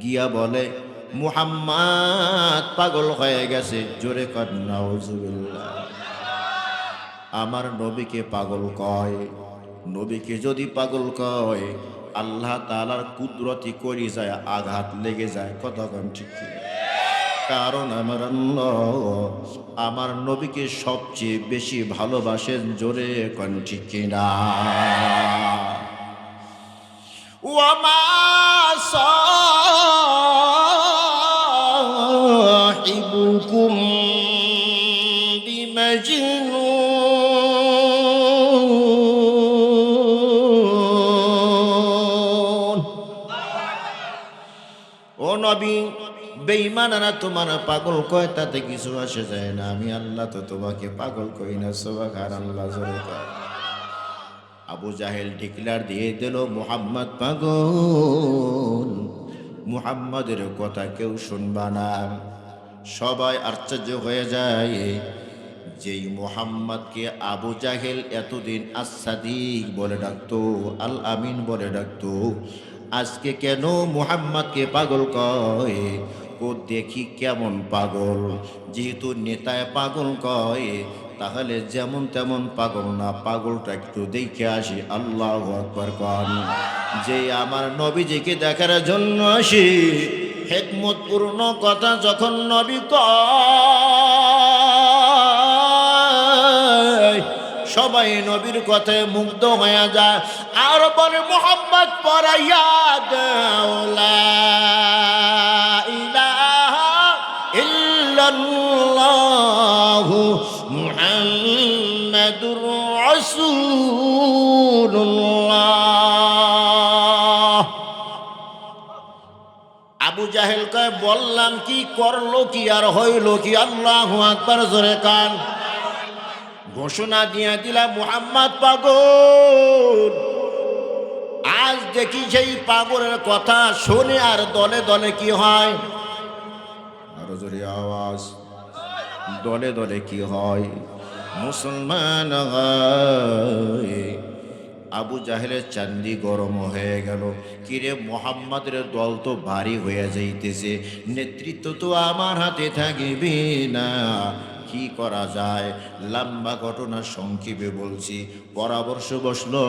গিয়া বলে মুহাম্মদ পাগল হয়ে গেছে। জোরে কর নাউজুবিল্লাহ। আমার নবীকে পাগল কয়। নবীকে যদি পাগল কয়, আল্লাহ তাআলার কুদরতি করি যায়, আঘাত লেগে যায়। কথা কম ঠিক কি? কারণ আমার আল্লাহ আমার নবীকে সবচেয়ে বেশি ভালোবাসেন। জোরে কন ঠিক কিনা? ওয়ামা সাহিবুকুম বিমাজনুন। ও নবী, বেঈমানেরা তোমার পাগল কয়, তাতে কিছু আসে যায় না। আমি আল্লাহ তো তোমাকে পাগল কই না। সুবহানাল্লাহ, জোরে কয়। আবু জাহেল ডিক্লার দিয়ে দিল, মুহাম্মদ পাগল, মুহাম্মাদের কথা কেউ শুনবা না। সবাই আশ্চর্য হয়ে যায়। যেই মুহাম্মদকে আবু জাহেল এতদিন আস-সাদিক বলে ডাকতো, আল আমিন বলে ডাকতো, আজকে কেন মুহাম্মদকে পাগল কয়? ও দেখি কেমন পাগল। যেহেতু নেতায় পাগল কয়, তাহলে যেমন তেমন পাগল না, পাগলটা একটু দেখে আসি। আল্লাহু আকবার কন। যে আমার নবীজিকে দেখার জন্য আসি, হিকমতপূর্ণ কথা যখন নবী কয়, সবাই নবীর কথায় মুগ্ধ হয়ে যায়। আর বলে মুহাম্মদ পড়াইয়া দাও লা ইলাহা ইল্লাল্লাহু মুহাম্মাদুর রাসূলুল্লাহ। আবু জাহেল কয় বললাম কি, করলো কি, আর হইল কি? আল্লাহু আকবার জোরে কান। ঘোষণা দিয়ে দিলাম মুহাম্মদ পাগল। আজ দেখি সেই পাগলের কথা শুনে আর দলে দলে কি হয়? আরো জোরে আওয়াজ। দলে দলে কি হয়? মুসলমান হয়। আবু জাহেলের চান্দি গরম হয়ে গেল। কিরে মুহাম্মাদের দল তো ভারী হয়ে যাইতেছে, নেতৃত্ব তো আমার হাতে থাকবে না, কি করা যায়? লম্বা ঘটনা সংক্ষেপে বলছি। পরামর্শ বসলো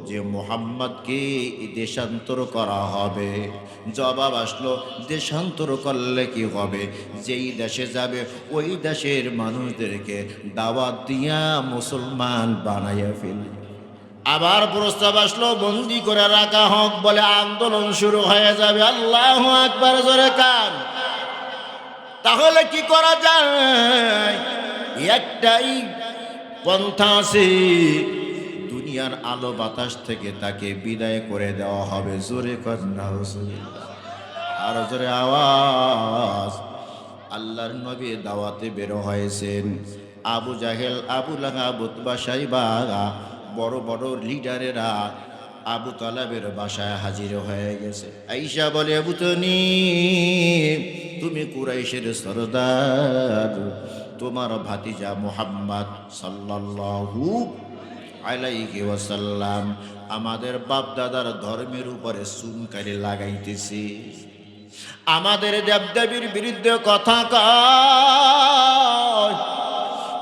যে মুহাম্মদকে দেশান্তর করা হবে। জবাব আসলো দেশান্তর করলে কি হবে? যেই দেশে যাবে ওই দেশের মানুষদেরকে দাওয়াত দিয়া মুসলমান বানাইয়া ফেলবে। আবার প্রস্তাব আসলো বন্দি করে রাখা হোক, বলে আন্দোলন শুরু হয়ে যাবে। আল্লাহু আকবার জোরে কান। তাহলে কি করা যায়? একটাই পন্থা আছে, দুনিয়ার আলো বাতাস থেকে তাকে বিদায় করে দেওয়া হবে। জোরে কর নাউজুবিল্লাহ। আর জোরে আওয়াজ। আল্লাহর নবী দাওয়াতে বের হয়েছেন। আবু জাহেল, আবু লাহাব, উতবা, শাইবা, বড় বড় লিডারেরা আবু তালেবের বাসায় হাজির হয়ে গেছে। আয়েশা বলে, আবু তনি, তুমি কুরাইশের সরদার, তোমার ভাতিজা মুহাম্মদ সাল্লাল্লাহু আলাইহি ওয়াসাল্লাম আমাদের বাপ দাদার ধর্মের উপরে চুনকারি লাগাইতেছে, আমাদের দেবদেবীর বিরুদ্ধে কথা কয়।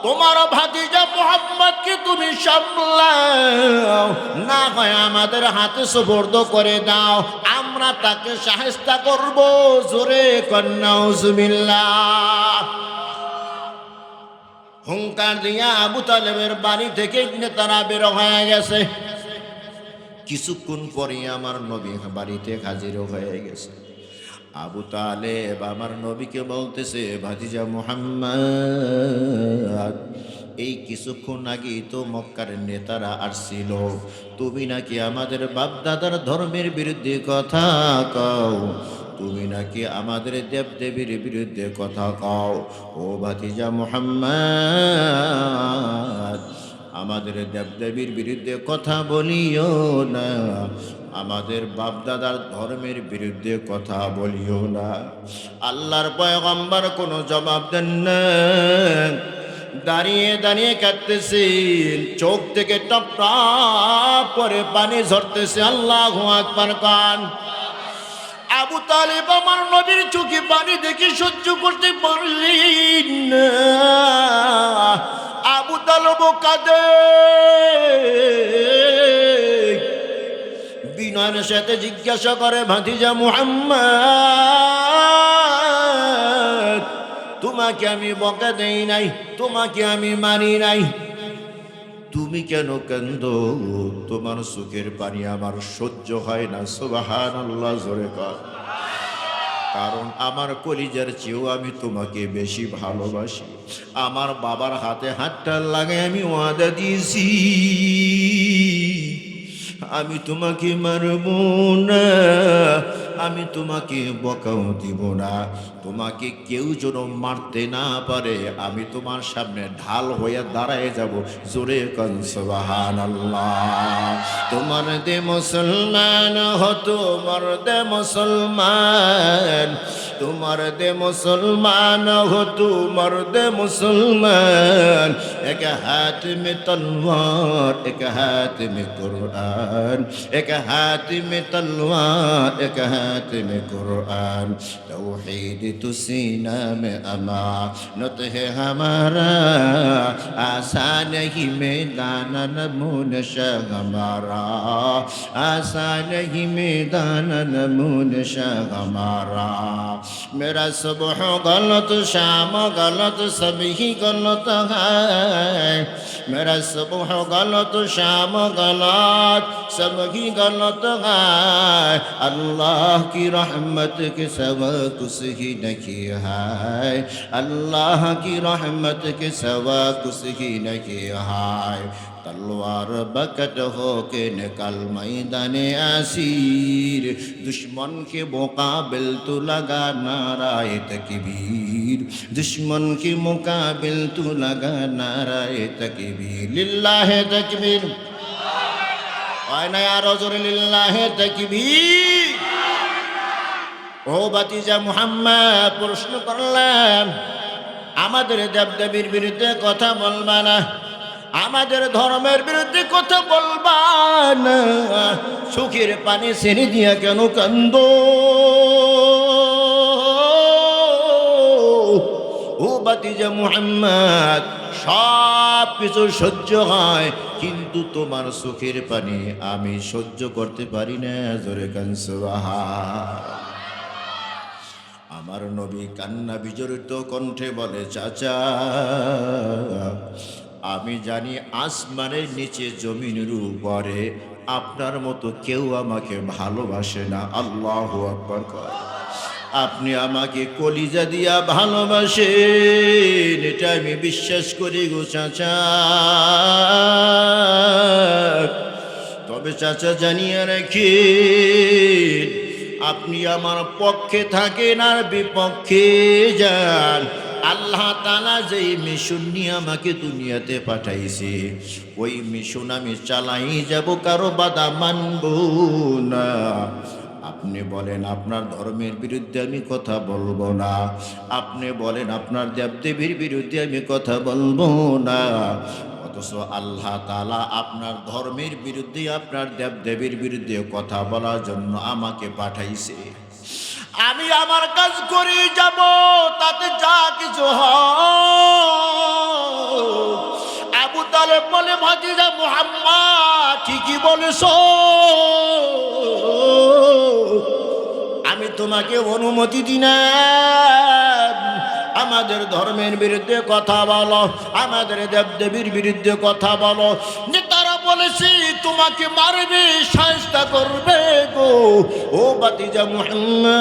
তোমার ভাতিজা মুহাম্মদকে তুমি সামলাও, না হয় আমাদের হাতে সুপর্দ করে দাও, আমরা তাকে শায়েস্তা করব। জোরে কন্যা নাউজুবিল্লাহ। হুঙ্কার দিয়া আবু তালেবের বাড়ি থেকে নেতারা বের হয়ে গেছে। কিছুক্ষণ পরে আমার নবী বাড়িতে হাজির হয়ে গেছে। আবু তালেব আমার নবীকে বলতেছে, ভাতিজা মুহাম্মদ, এই কিছুক্ষণ আগেই তো মক্কার নেতারা আসছিল, তুমি নাকি আমাদের বাপ দাদার ধর্মের বিরুদ্ধে কথা কও, তুমি নাকি আমাদের দেবদেবীর বিরুদ্ধে কথা কও। ও ভাতিজা মুহাম্মদ, আমাদের দেবদেবীর বিরুদ্ধে কথা বলিও না, আমাদের বাপদাদার ধর্মের বিরুদ্ধে কথা বলিও না। আল্লাহর পয়গম্বর কোনো জবাব দেন না, দাঁড়িয়ে দাঁড়িয়ে কাঁদতেছেন, চোখ থেকে টপ টপ করে পানি ঝরতেছে। আল্লাহু আকবার কান। আবু তালেব আমার নবীর চোখে পানি দেখে সহ্য করতে পারলেন না। আবু তালেব কাঁদে, বিনয়ের সাথে জিজ্ঞাসা করে, ভাতিজা মুহাম্মদ, তোমাকে আমি বকা দেই নাই, তোমাকে আমি মানি নাই, তুমি কেন কান্দো? তোমার চোখের পানি আমার সহ্য হয় না। সুবহানাল্লাহ জোরে কর। কারণ আমার কলিজার চেয়েও আমি তোমাকে বেশি ভালোবাসি। আমার বাবার হাতে হাতটা লাগাই আমি ওয়াদা দিয়েছি, আমি তোমাকে মারব না, আমি তোমাকে বকাও দিব না, তোমাকে কেউ যেন মারতে না পারে, আমি তোমার সামনে ঢাল হয়ে দাঁড়ায় যাব। জোরে কান সুবহানাল্লাহ। তোমার দে মুসলমান হতো, তোমার দে মুসলমান, तू मर्द मुसलमान हो, तू मर्द मुसलमान। एक हाथ में तलवार, एक हाथ में कुरान, एक हाथ में तलवार, एक हाथ में कुरान। तौहीद तो सीना में अमानत है हमारा, आसान ही मैदान नमून शाह हमारा, आसान ही मैदान नमून शाह हमारा। मेरा सुबह गलत, शाम गलत, सब ही गलत है। मेरा सुबह गलत, शाम गलत, सब ही गलत है। अल्लाह की रहमत के सिवा कुछ ही नहीं है, अल्लाह की रहमत के सिवा कुछ ही नहीं है। तलवार बकट हो के निकल मैदाने आसीर, दुश्मन के मुकाबिल तो लगा नाराए तकबीर, दुश्मन के मुकाबिल तो लगा नाराए तकबीर। लिल्लाहे तकबीर, नया रजूल लिल्लाहे तकबीर। ও ভাতিজা মুহাম্মদ, প্রশ্ন করলাম আমাদের দেবদেবীর বিরুদ্ধে কথা বলবা না, আমাদের ধর্মের বিরুদ্ধে কথা বলবা না, চোখের পানি ছেড়ে দিয়া কেন কান্দো? ও ভাতিজা মুহাম্মদ, সব কিছু সহ্য হয়, কিন্তু তোমার চোখের পানি আমি সহ্য করতে পারি না। জোরে কান সুবহান। আমার নবী কান্না বিজড়িত কণ্ঠে বলে, চাচা আমি জানি আসমানের নিচে জমিনের উপরে আপনার মতো কেউ আমাকে ভালোবাসে না। আল্লাহু আকবার কর। আপনি আমাকে কলিজা দিয়া ভালোবাসেন, এটা আমি বিশ্বাস করি গো চাচা। তবে চাচা জানিয়ে রাখেন, আপনি আমার পক্ষে থাকেন আর বিপক্ষে যান, আল্লাহ তাআলা যেই মিশন নিয়ে আমাকে দুনিয়াতে পাঠাইছে, ওই মিশন আমি চালাই যাব, কারো বাধা মানব না। আপনি বলেন আপনার ধর্মের বিরুদ্ধে আমি কথা বলবো না, আপনি বলেন আপনার দেবদেবীর বিরুদ্ধে আমি কথা বলবো না, অথচ আল্লাহ তাআলা আপনার ধর্মের বিরুদ্ধে, আপনার দেবদেবীর বিরুদ্ধে কথা বলার জন্য আমাকে পাঠাইছে। আমি আমার কাজ করে যাব, তাতে যা কিছু হোক। আবু তালেব বলে, ভাতিজা মুহাম্মদ ঠিকই বলেছো, আমি তোমাকে অনুমতি দিলাম, আমাদের ধর্মের বিরুদ্ধে কথা বলো, আমাদের দেবদেবীর বিরুদ্ধে কথা বলো। নেতারা বলেছে তোমাকে মারবে, শায়েস্তা করবে গো। ও ভাতিজা মুহাম্মদ,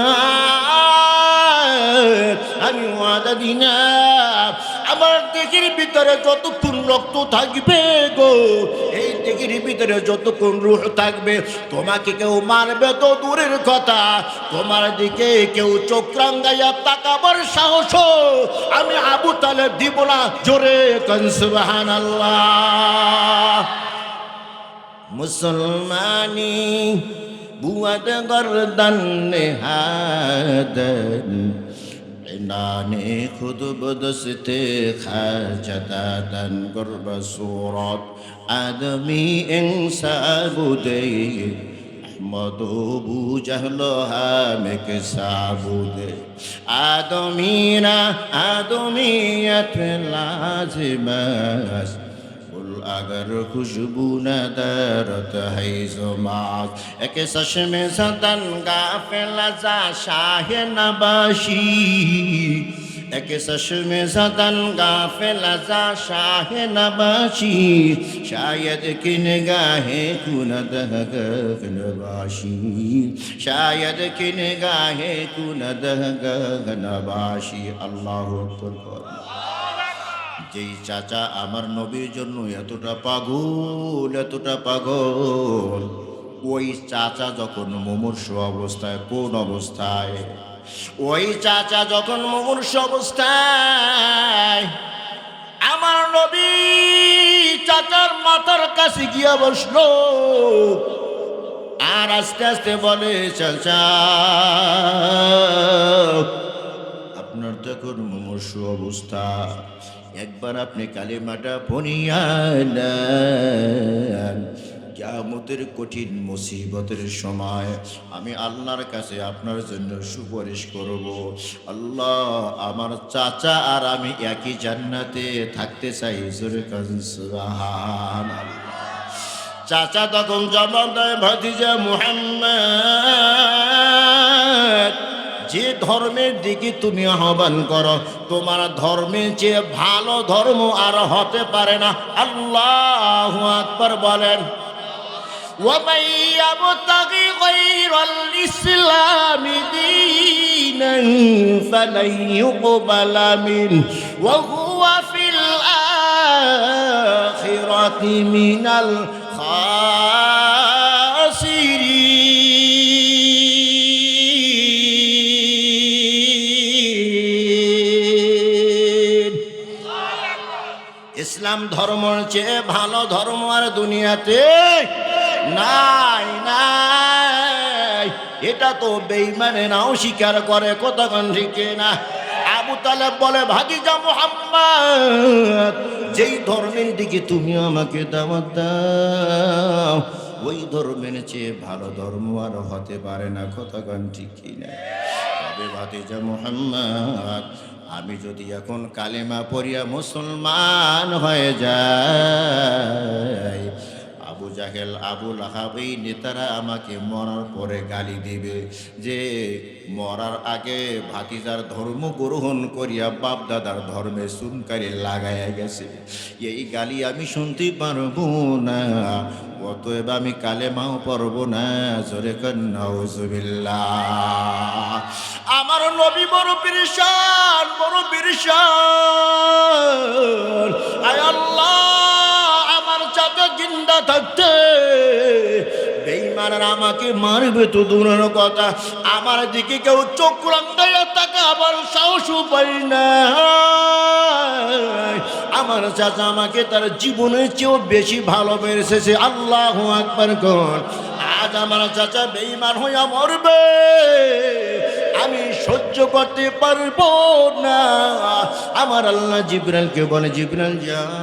আমি ওয়াদা দিলাম, আমার দেহের ভিতরে যতক্ষণ রক্ত থাকবে গো, এই দেহের ভিতরে যতক্ষণ রূহ থাকবে, তোমাকে কেউ মারবে তো দূরের কথা, তোমার দিকে কেউ চোখ রাঙাইয়া তাকাবার সাহস আমি আবু তালেব দিব না। জোরে কান সুবহানাল্লাহ। মুসলমানি বুয়াদ গর্দান নেহাদন, ইনানে খুদ বদস্তে খাজাদান গর্ব সুরত আদমি ইনসাবুদে মধু জহল হামেক সাবুদে। আদমিরা আদমিয়ত লাজিমাস, अगर खुशबू न दरत है ज़ुमात। एक चश्मे सदन गाफिल जा शाह नबाशी, एक चश्मे सदन गाफिल जा शाह नबाशी, शायद कि निगाहे कुनद नबाशी, शायद कि निगाहे कुनद नबाशी। अल्लाहु अकबर। যেই চাচা আমার নবীর জন্য এতটা পাগল, এতটা পাগল, ওই চাচা যখন মুমূর্ষু অবস্থায়, কোন অবস্থায়? ওই চাচা যখন মুমূর্ষু অবস্থায়, আমার নবী চাচার মাথার কাছে গিয়া বসলো, আর আস্তে আস্তে বলে, চাচা আপনার তো এখন মুমূর্ষ অবস্থা, একবার আপনি কালিমাটা পড়িয়া নেন, কিয়ামতের কঠিন মুসিবতের সময় আমি আল্লাহর কাছে আপনার জন্য সুপারিশ করব। আল্লাহ, আমার চাচা আর আমি একই জান্নাতে থাকতে চাই। জোরে কান সুবহানাল্লাহ। চাচা তখন জবাব দেয়, ভাতিজা মুহাম্মদ, যে ধর্মের দিকে তুমি আহ্বান করো, তোমার ধর্মের চেয়ে ভালো ধর্ম আর হতে পারে না। আল্লাহু আকবার বলেন। ومن يبتغي غير الإسلام دينا فلن يقبل منه وهو في الآخرة من الخاسرين। ইসলাম ধর্মের চেয়ে ভালো ধর্ম আর দুনিয়াতে নাই নাই। এটা তো বেঈমানেরাও স্বীকার করে, কতক্ষণ ঠিক না? আবু তালেব বলে, ভাতিজা মুহাম্মদ, যেই ধর্মের দিকে তুমি আমাকে দাওয়াত দাও, ওই ধর্মের চেয়ে ভালো ধর্ম আর হতে পারে না, কতক্ষণ ঠিক না? তবে ভাতিজা মুহাম্মদ, আমি যদি এখন কালেমা পড়িয়া মুসলমান হয়ে যাই, আবু জাহেল, আবু লাহাব, এই নেতারা আমাকে মরার পরে গালি দিবে যে মরার আগে ভাতিজার ধর্ম গ্রহণ করিয়া বাপ দাদার ধর্মে সুনকারি লাগাইয়া গেছে। এই গালি আমি শুনতে পারবো না, অতএব আমি কালেমাও পড়ব না। জোরে কান নাউজুবিল্লাহ। আমার নবী বড় পেরেশান, বড় পেরেশান। আয় আল্লাহ, আমার চাচা জিন্দা থাকতে বেঈমানরা আমাকে মারবে তো দূরের কথা, আমার দিকে কেউ চোখ রাঙাইয়া তাকাবার সাহস পাই না। আমার চাচা আমাকে তার জীবনের চেয়েও বেশি ভালোবেসেছে। আল্লাহু আকবার কর। আজ আমার চাচা বেঈমান হইয়া মরবে, আমি সহ্য করতে পারবো না। আমার আল্লাহ জিবরাইলকে বলে, জিবরাইল যাও,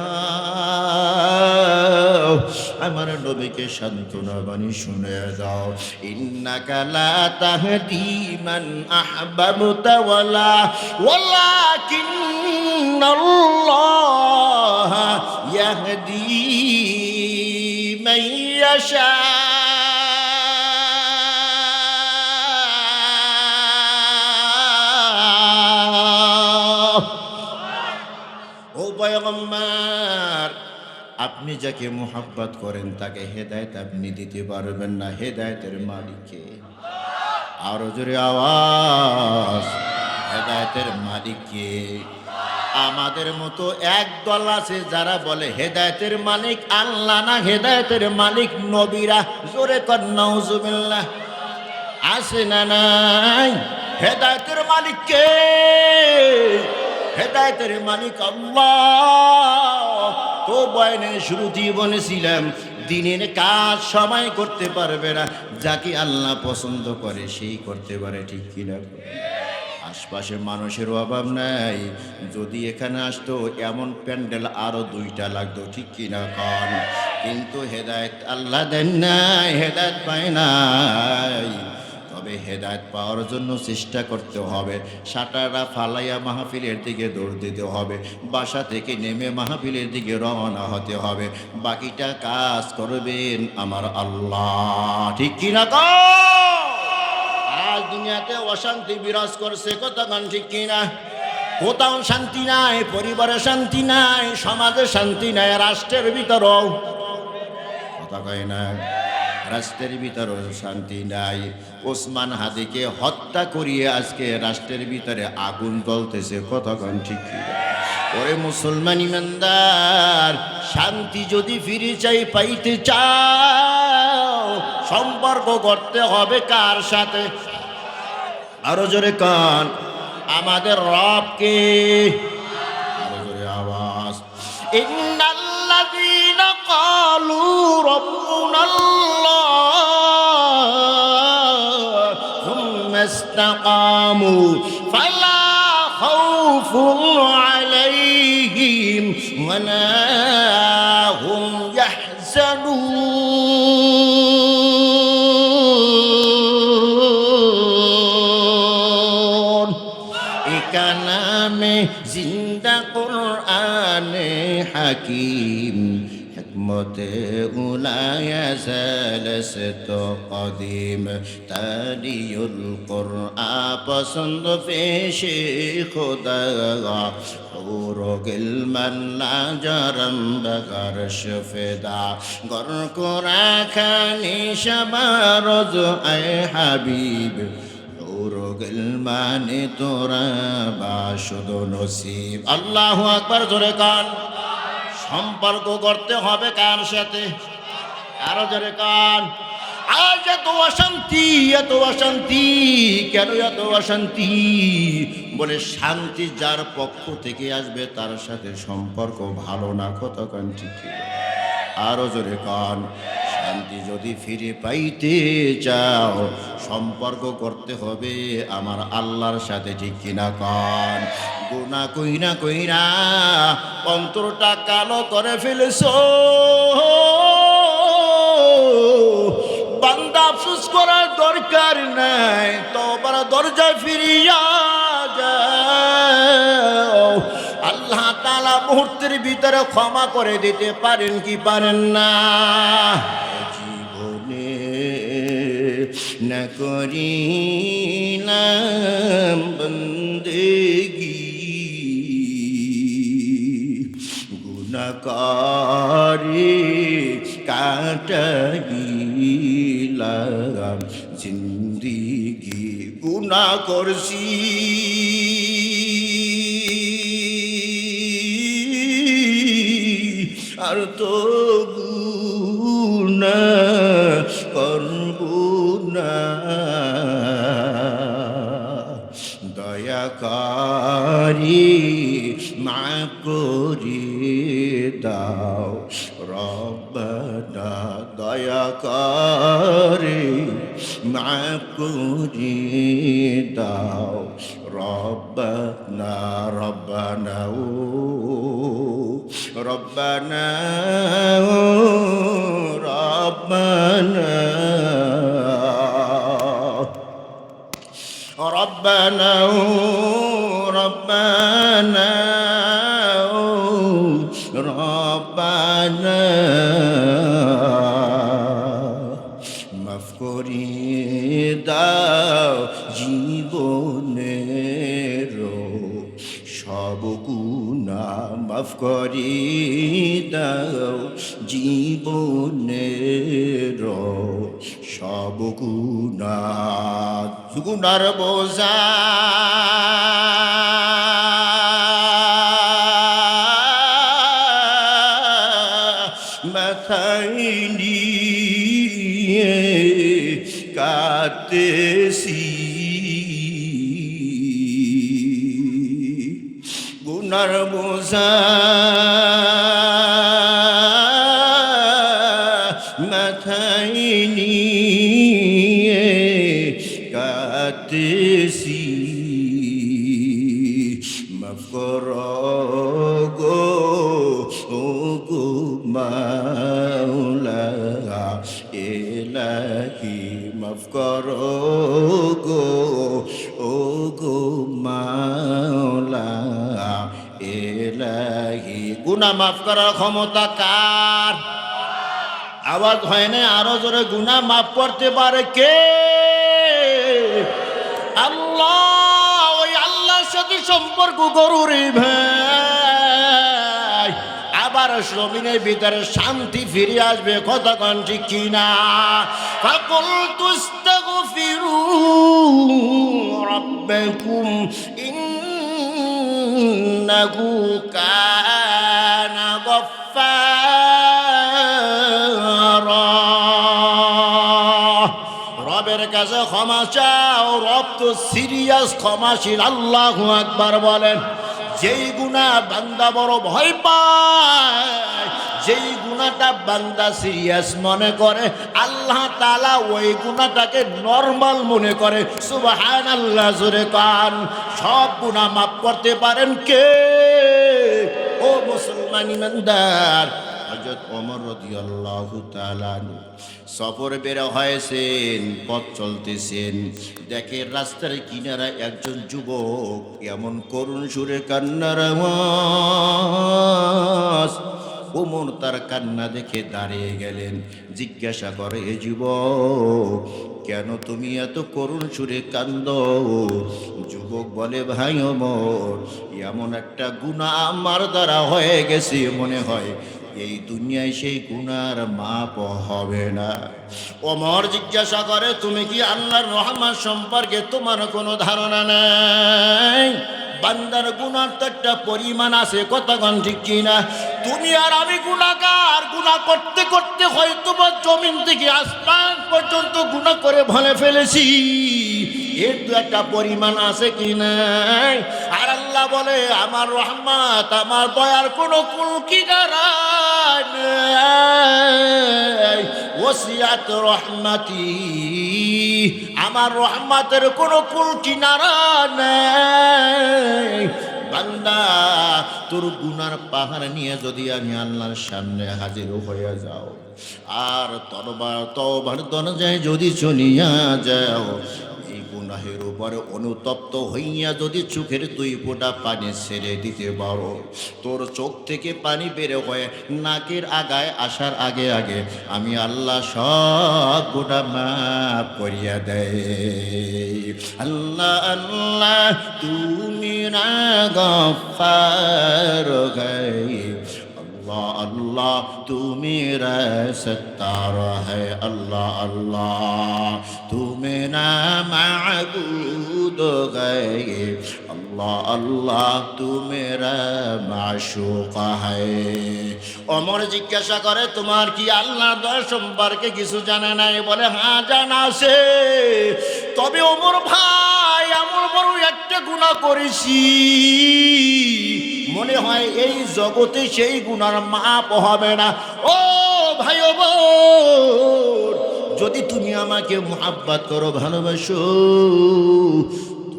আমার নবীকে সান্ত্বনা বাণী শুনে যাও। ইন্নাকা লা তাহদি মান আহবাবতা ওয়ালাকিন্নাল্লাহ ইয়াহদি মান ইয়াশা। ও পয়গম্বর, আপনি যাকে মোহাব্বত করেন তাকে হেদায়েত আপনি দিতে পারবেন না। হেদায়েতের মালিককে আরো জোরে আওয়াজ, হেদায়েতের মালিককে। আমাদের মতো একদল আছে যারা বলে হেদায়েতের মালিক আল্লাহ না, হেদায়েতের মালিক নবীরা। জোরে কর নাউজুবিল্লাহ। আছে না নাই? হেদায়েতের মালিক কে? হেদায়েতের মালিক আল্লাহ। তো বয়ানের শুরুতেই বলেছিলাম, দিনের কাজ সবাই করতে পারবে না, যাকে আল্লাহ পছন্দ করে সেই করতে পারে, ঠিক কিনা? আশপাশে মানুষের অভাব নাই, যদি এখানে আসতো এমন প্যান্ডেল আরো 2টা লাগতো, ঠিক কিনা কন? কিন্তু হেদায়েত আল্লাহ দেন নাই, হেদায়েত পায় নাই। তবে হেদায়েত পাওয়ার জন্য চেষ্টা করতে হবে। সাটারা ফালাইয়া মাহফিলের দিকে দৌড় দিতে হবে, বাসা থেকে নেমে মাহফিলের দিকে রওনা হতে হবে। বাকিটা কাজ করবেন আমার আল্লাহ, ঠিক কিনা কও? আজ দুনিয়াতে অশান্তি বিরাজ করছে, কতক্ষণ ঠিক কিনা? কোথাও শান্তি নাই, পরিবারে শান্তি নাই, সমাজে শান্তি নাই, রাষ্ট্রের ভিতরেও কথা কয় না, রাষ্ট্রের ভিতরেও শান্তি নাই। ওসমান হাদিকে হত্যা করিয়ে আজকে রাষ্ট্রের ভিতরে আগুন জ্বলতেছে, কতক্ষণ ঠিক কিনা? ওরে মুসলমান ইমানদার, শান্তি যদি ফিরে চাই, পাইতে চাও, সম্পর্ক করতে হবে কার সাথে? আরো জোরে কান, আমাদের রবকে। আরো জোরে আওয়াজ। ইন্নাল্লাযীনা ক্বালু রাব্বুনাল্লাহ ولا هم يحزنون كلام زندہ قرآن حکیم حکمت اولا سلست قدیم تاری القرآن پسند پیش خدا حور گلمن لاجرم بغرش فدا گر کو راکھانی شب روز اے حبیب গেলমানে তোরা বাসুদ নসিব। আল্লাহু আকবার, জোরে কান। সম্পর্ক করতে হবে কার সাথে? আরো জোরে কান। আজ এত অশান্তি, এত অশান্তি কেন? এত অশান্তি বলে শান্তি যার পক্ষ থেকে আসবে তার সাথে সম্পর্ক ভালো না। কতক্ষণ ঠিক? আরো জোরে কান। শান্তি যদি ফিরে পাইতে চাও সম্পর্ক করতে হবে আমার আল্লাহর সাথে, ঠিক কিনা কান? গুনাহ কইরা কইরা অন্তরটা কালো করে ফেলেছো, বান্দা আফসোস করার দরকার নাই, তওবার দরজায় ফিরিয়া যাও। আল্লাহ তাআলা মুহূর্তের ভিতরে ক্ষমা করে দিতে পারেন কি পারেন না? না করিলাম বন্দেগি গুনাহগারে কাটাইলাম জিন্দেগি। গুনাহ করছি আর তো গুনাহ করব না। দয়া করে মাফ করে দাও রব্বানা, দয়া করে মাফ করে দাও রব্বানা। রব্বানা ও রব্বানা ও রব্বানা ربنا ربنا ربنا মাফ করে দাও জীবনের সব গুনাহ, মাফ করে দাও জীবনের সব গুনাহ। গুনার বোঝা মাথায় নিয়ে কাঁদতেছি, গুনার বোঝা মাথায় নিয়ে কাঁদতেছি। মাফ করো গো ও গো মাওলা ইলাহি, মাফ করো গো ও গো মাওলা ইলাহি। গুনাহ মাফ করার ক্ষমতা কার? আওয়াজ হয় না, আরো জোরে। গুনাহ মাফ করতে পারে কে? আল্লাহ। ওই আল্লাহর সাথে সম্পর্ক গরুরে ভাই, আবার জমিনের ভিতরে শান্তি ফিরে আসবে। কতক্ষণ ঠিক কিনা? ফাকুল তুস্তাগফিরু রাব্বাকুম ইন্নাহু কানা গফফারা। রবের কাছে ক্ষমা চাও, রব তো সিরিয়াস ক্ষমাশীল। আল্লাহু আকবার বলেন। যেই গুনাহ বান্দা বড় ভয় পায়, যেই গুনাহটা বান্দা সিরিয়াস মনে করে, আল্লাহ তাআলা ওই গুনাহটাকে নরমাল মনে করে। সুবহানাল্লাহ, জোরে কান। সব গুনাহ মাফ করতে পারেন কে? ও মুসলমান ইমানদার, হযরত ওমর রাদিয়াল্লাহু তাআলা সফরে বের হয়েছেন, পথ চলতেছেন, দেখে রাস্তার কিনারা একজন যুবক এমন করুণ সুরে কান্নার আওয়াজ। ওমর তার কান্না দেখে দাঁড়িয়ে গেলেন, জিজ্ঞাসা করে, এ যুবক, কেন তুমি এত করুণ সুরে কান্দো? যুবক বলে, ভাই ওমর, এমন একটা গুনাহ আমার দ্বারা হয়ে গেছে, মনে হয় এই দুনিয়ায় সেই গুনার মাপ হবে না। ওমর জিজ্ঞাসা করে, তুমি কি আল্লাহর রহমত সম্পর্কে তোমার কোনো ধারণা নাই? বান্দার গুনার তো একটা পরিমাণ আছে, কতক্ষণ ঠিক কিনা? তুমি আর আমি গুনাহগার, গুনাহ করতে করতে হয়তো বা জমিন থেকে আসমান পর্যন্ত গুনাহ করে ভুলে ফেলেছি, এর তো একটা পরিমাণ আছে কি নাই? আর আল্লাহ বলে, আমার রহমত, আমার দয়ার কোনো কুল কিনারা নাই। ওসিয়াত রহমতি, আমার রহমতের কোনো কুল কিনারা নাই। বান্দা, তোর গুনার পাহাড় নিয়ে যদি আমি আল্লাহর সামনে হাজির হয়ে যাও, আর তওবার দরজায় যদি চলিয়া যাও, এই গুনাহের উপরে অনুতপ্ত হইয়া যদি চোখের 2 ফোঁটা পানি ছেড়ে দিতে পারো, তোর চোখ থেকে পানি বের হয়ে নাকের আগায় আসার আগে আগে আমি আল্লাহ সব গুনাহ মাফ করিয়া দেয়। আল্লাহ আল্লাহ তুমি না গফফার গায়ব, अल्लाह अल्लाह तू मेरा सत्तार है, अल्लाह अल्लाह तू मेरा माबूद है, अल्लाह अल्लाह तू मेरा माशूक है। ওমর জিজ্ঞাসা করে, তোমার কি আল্লাহর দয়া সম্পর্কে কিছু জানা নাই? বলে, হ্যাঁ জানা আছে, তবে ওমর ভাই, এমন বড় একটা গুনাহ করেছি, মনে হয় এই জগতে সেই গুনার মাপ হবে না। ও ভাই ওমর, যদি তুমি আমাকে মুহাব্বত করো, ভালোবাসো,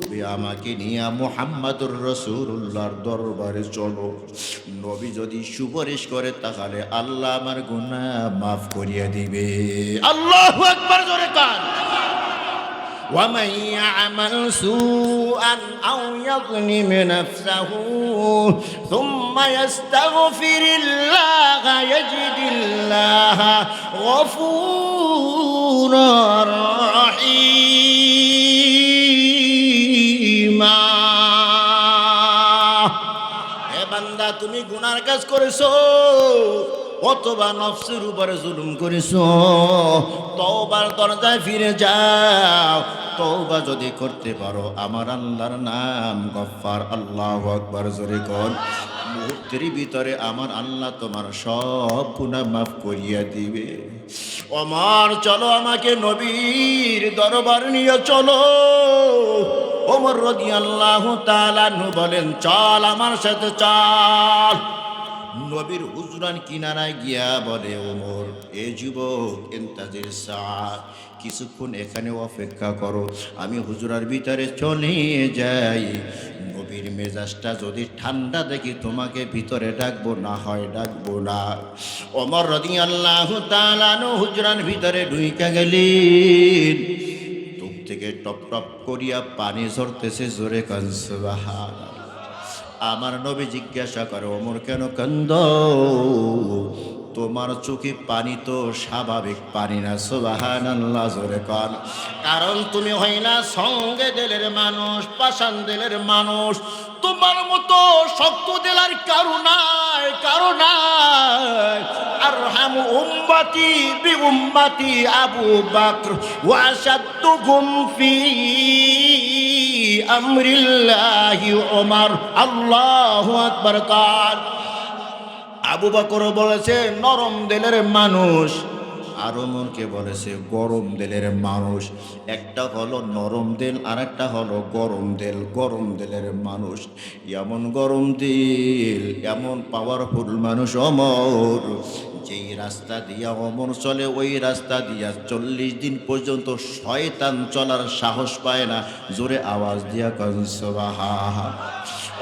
তবে আমাকে নিয়ে মুহাম্মদুর রাসূলুল্লাহর দরবারে চলো। নবী যদি সুপারিশ করে, তাহলে আল্লাহ আমার গুনাহ মাফ করিয়ে দিবে। আল্লাহু আকবার, জোরে কান। ومن يعمل سوءا أو يظلم نفسه ثم يستغفر الله يجد الله غفورا رحيما। হে বান্দা, তুমি গুনার কাজ করেছো, অথবা নফসের উপরে জুলুম করেছো, তওবার দরজায় ফিরে যাও। তওবা যদি করতে পারো, আমার আল্লাহর নাম গফফার, আল্লাহু আকবার, জোরে কর। মুহূর্তের ভিতরে আমার আল্লাহ তোমার সব গুনাহ মাফ করিয়া দিবে। ওমর, চলো, আমাকে নবীর দরবার নিয়ে চলো। ওমর রাদিয়াল্লাহু তাআলা আনহু বলেন, চল, আমার সাথে চল। নবীর হুজরান কিনারায় গিয়া বলে, ওমর, এ যুবক, ইন্তাজির সাআত, কিছুক্ষণ এখানে অপেক্ষা করো, আমি হুজরার ভিতরে চলে যাই। নবীর মেজাজটা যদি ঠান্ডা দেখি, তোমাকে ভিতরে ডাকবো, না হয় ডাকবো না। ওমর রাদিয়াল্লাহু তাআলা আনহু হুজরার ভিতরে ঢুইকা গেলেন। চোখ থেকে টপ টপ করিয়া পানি ঝরতেছে, জোরে কান সুবহানাল্লাহ। আমার নবী জিজ্ঞাসা করে, ওমর, কেন কান্দো? তোমার চোখে পানি তো স্বাভাবিক পানি না। সুবহানাল্লাহ, জোরে কর। কারণ তুমি হইলা সঙ্গে দিলের মানুষ, পাষাণ দিলের মানুষ, তোমার মতো শক্ত দিলার কারো নাই, কারো নাই। আরহামু উম্মতি বি উম্মতি আবু বকর ওয়া আশাদ্দুহুম ফি আমরিল্লাহি ওমর। আল্লাহু আকবার। কার? আবু বকর বলেছে নরম দিলের মানুষ, আর ওমরকে বলেছে গরম দিলের মানুষ। একটা হলো নরম দিল, আর একটা হলো গরম দিল। গরম দিলের মানুষ, এমন গরম দিল, এমন পাওয়ারফুল মানুষ ওমর, যেই রাস্তা দিয়া ওমর চলে ওই রাস্তা দিয়া 40 দিন পর্যন্ত শয়তান চলার সাহস পায় না। জোরে আওয়াজ দিয়া কন সুবহান।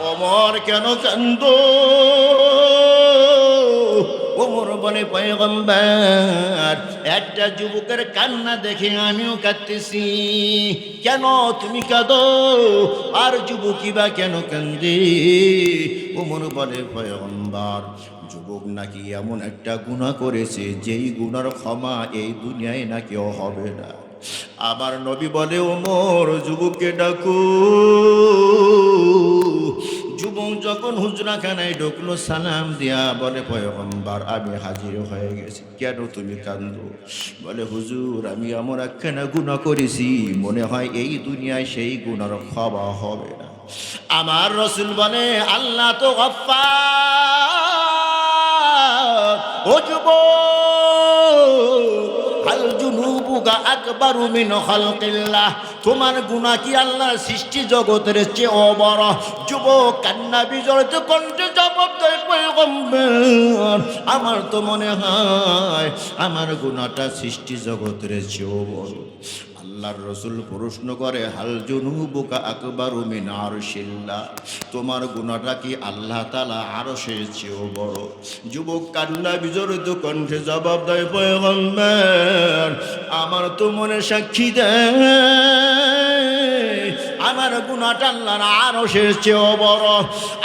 ওমর কেন কান্দো? ওমর বলে পয়গম্বর, একটা যুবকের কান্না দেখে আমিও কাঁদতেছি। কেন তুমি কাঁদো? আর যুবকই বা কেন কান্দে? ওমর বলে পয়গম্বর, যুবক নাকি এমন একটা গুনাহ করেছে যেই গুনার ক্ষমা এই দুনিয়ায় নাকি হবে না। আবার নবী বলে ওমর যুবককে ডাকো। যুবক যখন হুজরাখানায় ঢুকলো সালাম দিয়া বলে পয়গম্বর আমি হাজির হয়ে গেছি। কেন তুমি কান্দো? বলে হুজুর আমি এমন একখানা গুনাহ করেছি মনে হয় এই দুনিয়ায় সেই গুনার ক্ষমা হবে না। আমার রাসূল বলে আল্লাহ তো গফফার। ও যুবক, হাল জুনুবুকা আকবারু মিন খালকিল্লাহ, তোমার গুনাহ কি আল্লাহর সৃষ্টি জগতের চেয়েও বড়? যুবক কান্না বিজড়িত কণ্ঠে জবাব দেয় পয়গম্বর, আমার তো মনে হয় আমার গুনাহটা সৃষ্টি জগতের চেয়েও বড়। আল্লাহর রাসূল প্রশ্ন করে হাল জুনুবুকা আকবারু মিন আরশিল্লাহ, তোমার গুনাহটা কি আল্লাহ তাআলা আরশের চেয়েও বড়? যুবক কান্না বিজড়িত কণ্ঠে জবাব দেয় পয়গম্বর, আমার তো মনে সাক্ষী দেয় আমার গুনাহটা আল্লাহর আরশের চেয়েও বড়।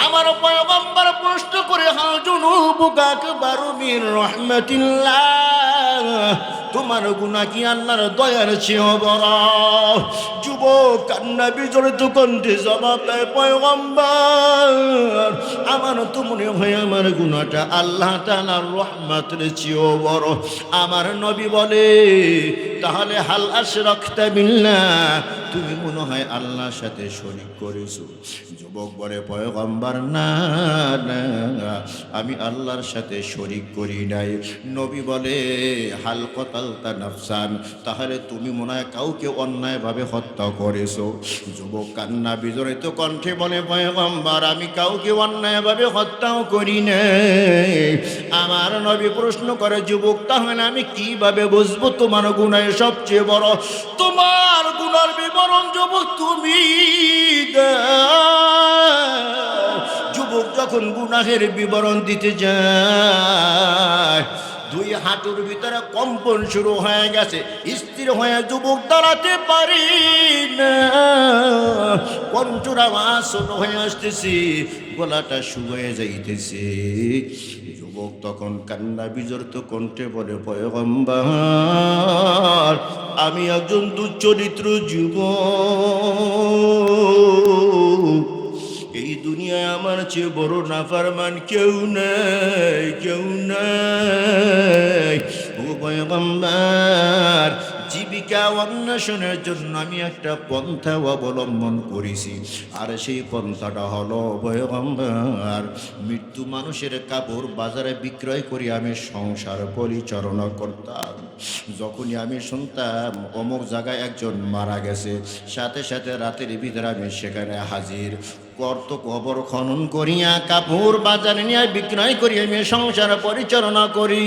আমার পয়গম্বর প্রশ্ন করে হাল জুনুবুকা আকবারু মিন রাহমাতিল্লাহ, তোমার গুনাহ কি আল্লাহর দয়ার চেয়েও বড়? যুবক কান্না বিজড়িত কণ্ঠে জবাব দেয় পয়গম্বর, আমার তো মনে হয় আমার গুনাহটা আল্লাহ তাআলার রহমতের চেয়েও বড়। আমার নবী বলে তাহলে হাল আশরাকতা বিল্লাহ, তুমি মনে হয় আল্লাহর সাথে শরীক করেছো। যুবক বলে পয়গম্বর না না, আমি আল্লাহর সাথে শরীক করি নাই। নবী বলে হাল কতালতা নাফসান, তাহলে তুমি মনে হয় কাউকে অন্যায়ভাবে হত্যা করেছো। যুবক কান্না বিজড়িত কণ্ঠে বলে পয়গম্বর, আমি কাউকে অন্যায়ভাবে হত্যাও করি নাই। আমার নবী প্রশ্ন করে যুবক তাহলে আমি কিভাবে বুঝবো তোমার গুনাহ সবচেয়ে বড়? তোমার গুনার বিবরণ যুবক তুমি দাও। যুবক যখন গুনাহের বিবরণ দিতে যায় দুই হাঁটুর ভিতরে কম্পন শুরু হয়ে গেছে, স্থির হয়ে যুবক দাঁড়াতে পারি না, কণ্ঠর আওয়াজ ছোট হয়ে আসতেছে, গলাটা শুকিয়ে যাইতেছে। যুবক তখন কান্না বিজড়িত কণ্ঠে বলে পয়গম্বর, আমি একজন দুশ্চরিত্র যুবক, এই দুনিয়ায় আমার চেয়ে বড় নাফরমান কেউ নাই, কেউ নাই। ও পয়গম্বর, জীবিকা অন্বেষণের জন্য আমি একটা পন্থা অবলম্বন করেছি, আর সেই পন্থাটা হলো পয়গম্বর মৃত্যু মানুষের কাপড় বাজারে বিক্রয় করে আমি সংসার পরিচালনা করতাম। যখনই আমি শুনতাম অমুক জায়গায় একজন মারা গেছে, সাথে সাথে রাতের ভিতরে আমি সেখানে হাজির, কর্ত কবর খনন করিয়া কাপড় বাজারে নিয়ে বিক্রয় করি আমি সংসার পরিচালনা করি।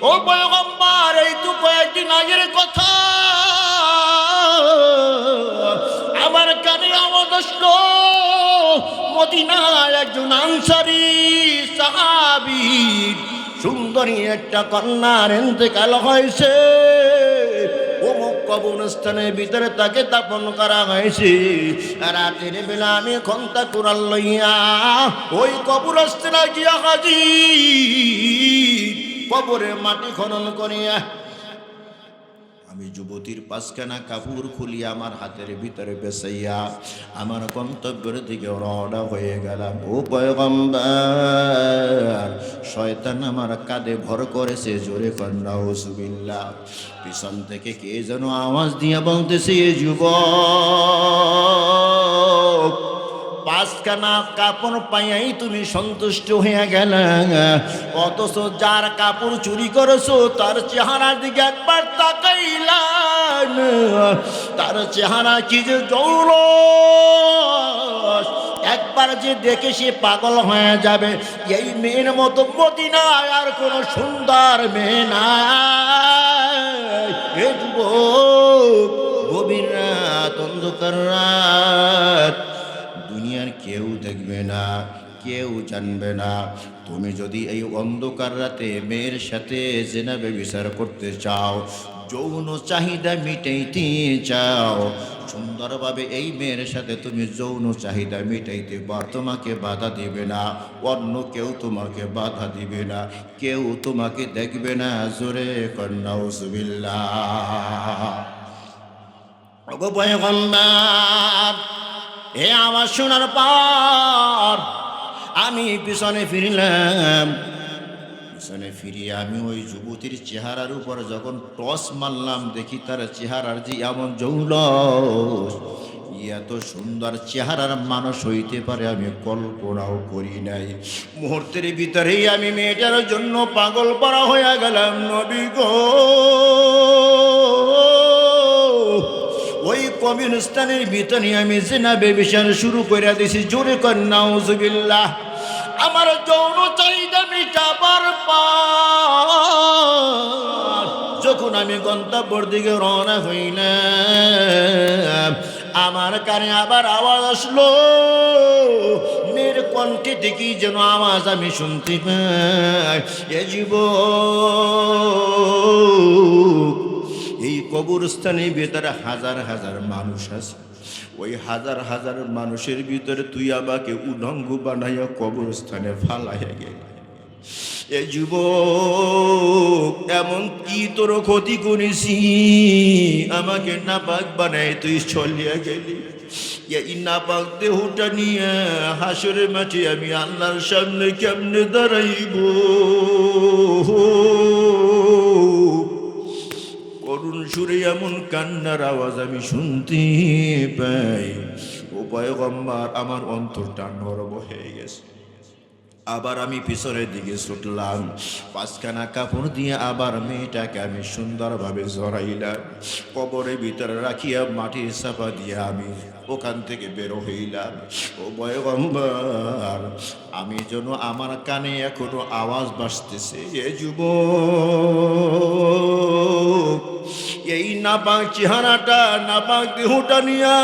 ও পয়গম্বর, এই তো কয়েকদিন আগের কথা, আমার কানে আওয়াজ আসলো মদিনায় একজন আনসারী সাহাবী সুন্দরী একটা কন্যার ইন্তেকাল হয়েছে, অমুক কবরস্থানের ভিতরে তাকে দাফন করা হয়েছে। রাতের বেলা আমি খন্তা কুরাল লইয়া ওই কবরস্থানে গিয়া হাজির, কবরে মাটি খনন করিয়া আমি যুবতীর পাঁচখানা কাপড় খুলিয়া আমার হাতের ভিতরে বেসাইয়া আমার গন্তব্যের দিকে রওনা হয়ে গেলাম। ও পয়গম্বর, শয়তান আমার কাঁধে ভর করেছে, জোরে কন্যা নাউজুবিল্লাহ। পিছন থেকে কে যেন আওয়াজ দিয়া বলতেছে, এ যুবক, পাঁচখানা কাপড় পাইয়াই তুমি সন্তুষ্ট হয়ে গেলে, অথচ যার কাপড় চুরি করেছো তার চেহারার দিকে একবার তাকাইলাম, তার চেহারা কি যে জৌলস, একবার যে দেখে সে পাগল হয়ে যাবে। এই মেয়ের মতো মদিনায় আর কোনো সুন্দর মেয়ে নাই। এ যুবক, গভীর রাত, অন্ধকার রাত, দুনিয়ার কেউ দেখবে না, কেউ জানবে না। তুমি যদি এই অন্ধকার রাতে মেয়ের সাথে জেনা ব্যভিচার করতে চাও, যৌন চাহিদা মিটাইতে চাও, সুন্দরভাবে এই মেয়ের সাথে তুমি যৌন চাহিদা মিটাইতে পার, তোমাকে বাধা দিবে না, অন্য কেউ তোমাকে বাধা দিবে না, কেউ তোমাকে দেখবে না। জোরে কন্যা নাউজুবিল্লাহ। ওগো পয়গম্বর, এ আওয়াজ শোনার পর আমি পিছনে ফিরলাম। পিছনে ফিরিয়ে আমি ওই যুবতীর চেহারার উপর যখন টস মারলাম, দেখি তার চেহারার যে এমন জৌলস, এত সুন্দর চেহারার মানুষ হইতে পারে আমি কল্পনাও করি নাই। মুহূর্তের ভিতরেই আমি মেয়েটার জন্য পাগল পড়া হয়ে গেলাম। নবী গো, ওই কমিউনিস্তানের ভিতরে আমি জিনা ব্যভিচার শুরু করে দিছি। জোরে কর নাউজুবিল্লাহ। আমার যৌন চাহিদা মিটাবার পর যখন আমি গন্তব্যের দিকে রওনা হইলাম, আমার কানে আবার আওয়াজ আসলো। মেয়ের কণ্ঠে দেখি যেন আওয়াজ আমি শুনতে পাই। এ যুবক, এই কবরস্থানের ভিতরে হাজার হাজার মানুষ আছে। ওই হাজার হাজার মানুষের ভিতরে তুই আমাকে উলঙ্গ বানাইয়া কবরস্থানে ফালাইয়া গেল। এই যুবক, এমন কি তোর ক্ষতি করেছি আমাকে নাপাক বানাই তুই চলিয়া গেলি? এই নাপাক দেহটা নিয়ে হাসরের মাঠে আমি আল্লাহর সামনে কেমনে দাঁড়াইব? করুণ সুরে এমন কান্নার আওয়াজ আমি শুনতে পাই। ও পয়গম্বর, আমার অন্তরটা নরম হয়ে গেছে। আবার আমি পিছনের দিকে ছুটলাম, পাঁচখানা কাপড় দিয়ে আবার মেয়েটাকে আমি সুন্দরভাবে জড়াইলাম, কবরের ভিতরে রাখিয়া মাটির চাপা দিয়ে আমি ওখান থেকে বেরো হইলাম। ও পয়গম্বর, আমি যেন আমার কানে এখনো আওয়াজ বাজতেছে, এ যুবক, এই নাপাক চেহারাটা, নাপাক দেহটা নিয়া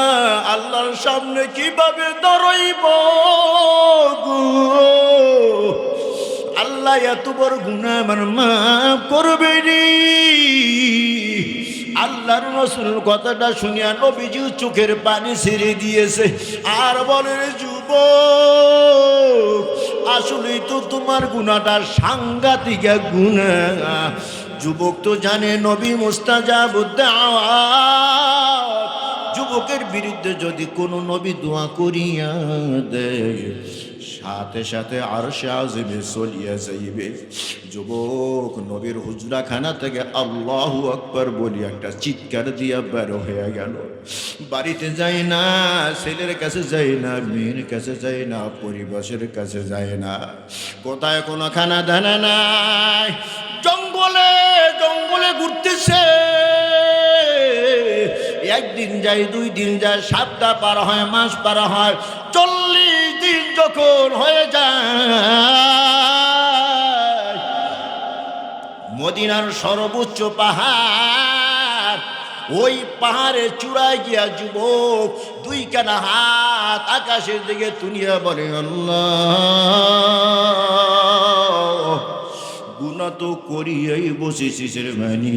আল্লাহর সামনে কিভাবে দাঁড়াইব? আল্লাহ এত বড় গুনাহ আমার মাফ করবে নি? আল্লাহর রাসূলের কথাটা শুনিয়া নবীজি চোখের পানি ছেড়ে দিয়েছে আর বলে, যুবক, আসলেই তো তোমার গুনাহটা সাংঘাতিক এক গুনাহ। যুবক তো জানে নবী মুস্তাজাবুদ দাওয়াত, যুবকের বিরুদ্ধে যদি কোনো নবী দোয়া করিয়া দেয় সাথে সাথে আরশে আযিমে চলিয়া যাইবে। যুবক নবীর হুজরাখানা থেকে আল্লাহু আকবার বলি একটা চিৎকার দিয়া বের হয়ে গেল। বাড়িতে যায় না, ছেলের কাছে যায় না, মেয়ের কাছে যায় না, পরিবেশের কাছে যায় না, কোথায় কোনো খানা দানা নাই, জঙ্গলে জঙ্গলে ঘুরতেছে। একদিন যায়, 2 দিন যায়, সপ্তাহ পার হয়, মাস পার হয়, 40 দিন যখন হয়ে যায়, মদিনার সর্বোচ্চ পাহাড়, ওই পাহাড়ের চূড়ায় গিয়া যুবক 2 কানা হাত আকাশের দিকে তুলিয়া বলে, আল্লাহ, গুনাহ তো করিয়াই বসেছিস রে মানি।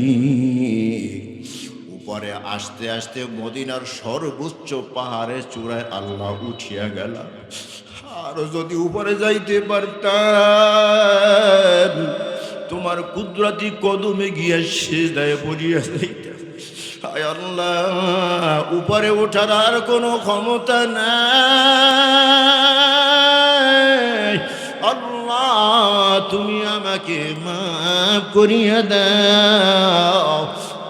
উপরে আস্তে আস্তে মদিনার সর্বোচ্চ পাহাড়ের চূড়ায় আল্লাহ উঠিয়া গেল। আর যদি উপরে যাইতে পারতাম, তোমার কুদরতি কদমে গিয়া সিজদায় পড়িয়া যাইতাম। হায় আল্লাহ, উপরে ওঠার আর কোনো ক্ষমতা নাই। আল্লাহ, তুমি আমাকে মাফ করিয়া দাও,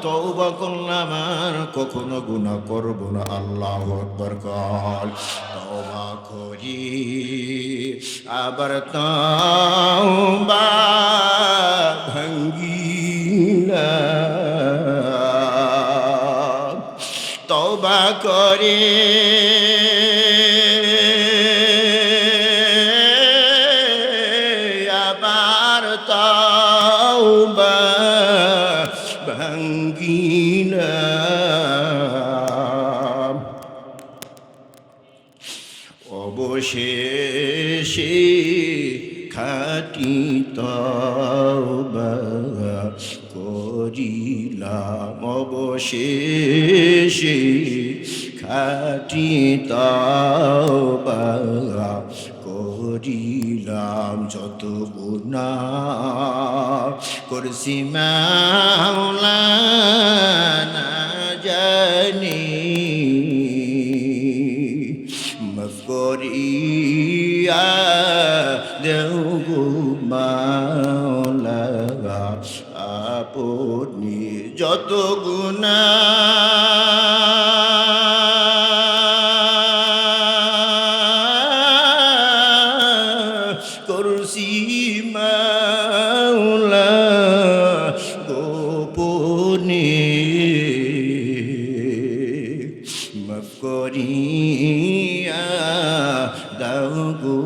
তওবা করলাম, আর কখনো গুনাহ করব না। আল্লাহু আকবার কর। তওবা করি আবার তওবা ভাঙ্গিলাম, তওবা করে ভাঙ্গিনা অবশেষে খাটি তওবা করিলাম অবশেষে খাটি তওবা করিলাম যত গুনাহ করছি মাওলানা জানি মাফ করিয়া দেও গো মাওলা আপনি যত গুনাহ করছি মাওলা গোপনে মাফ করিয়া দাও গো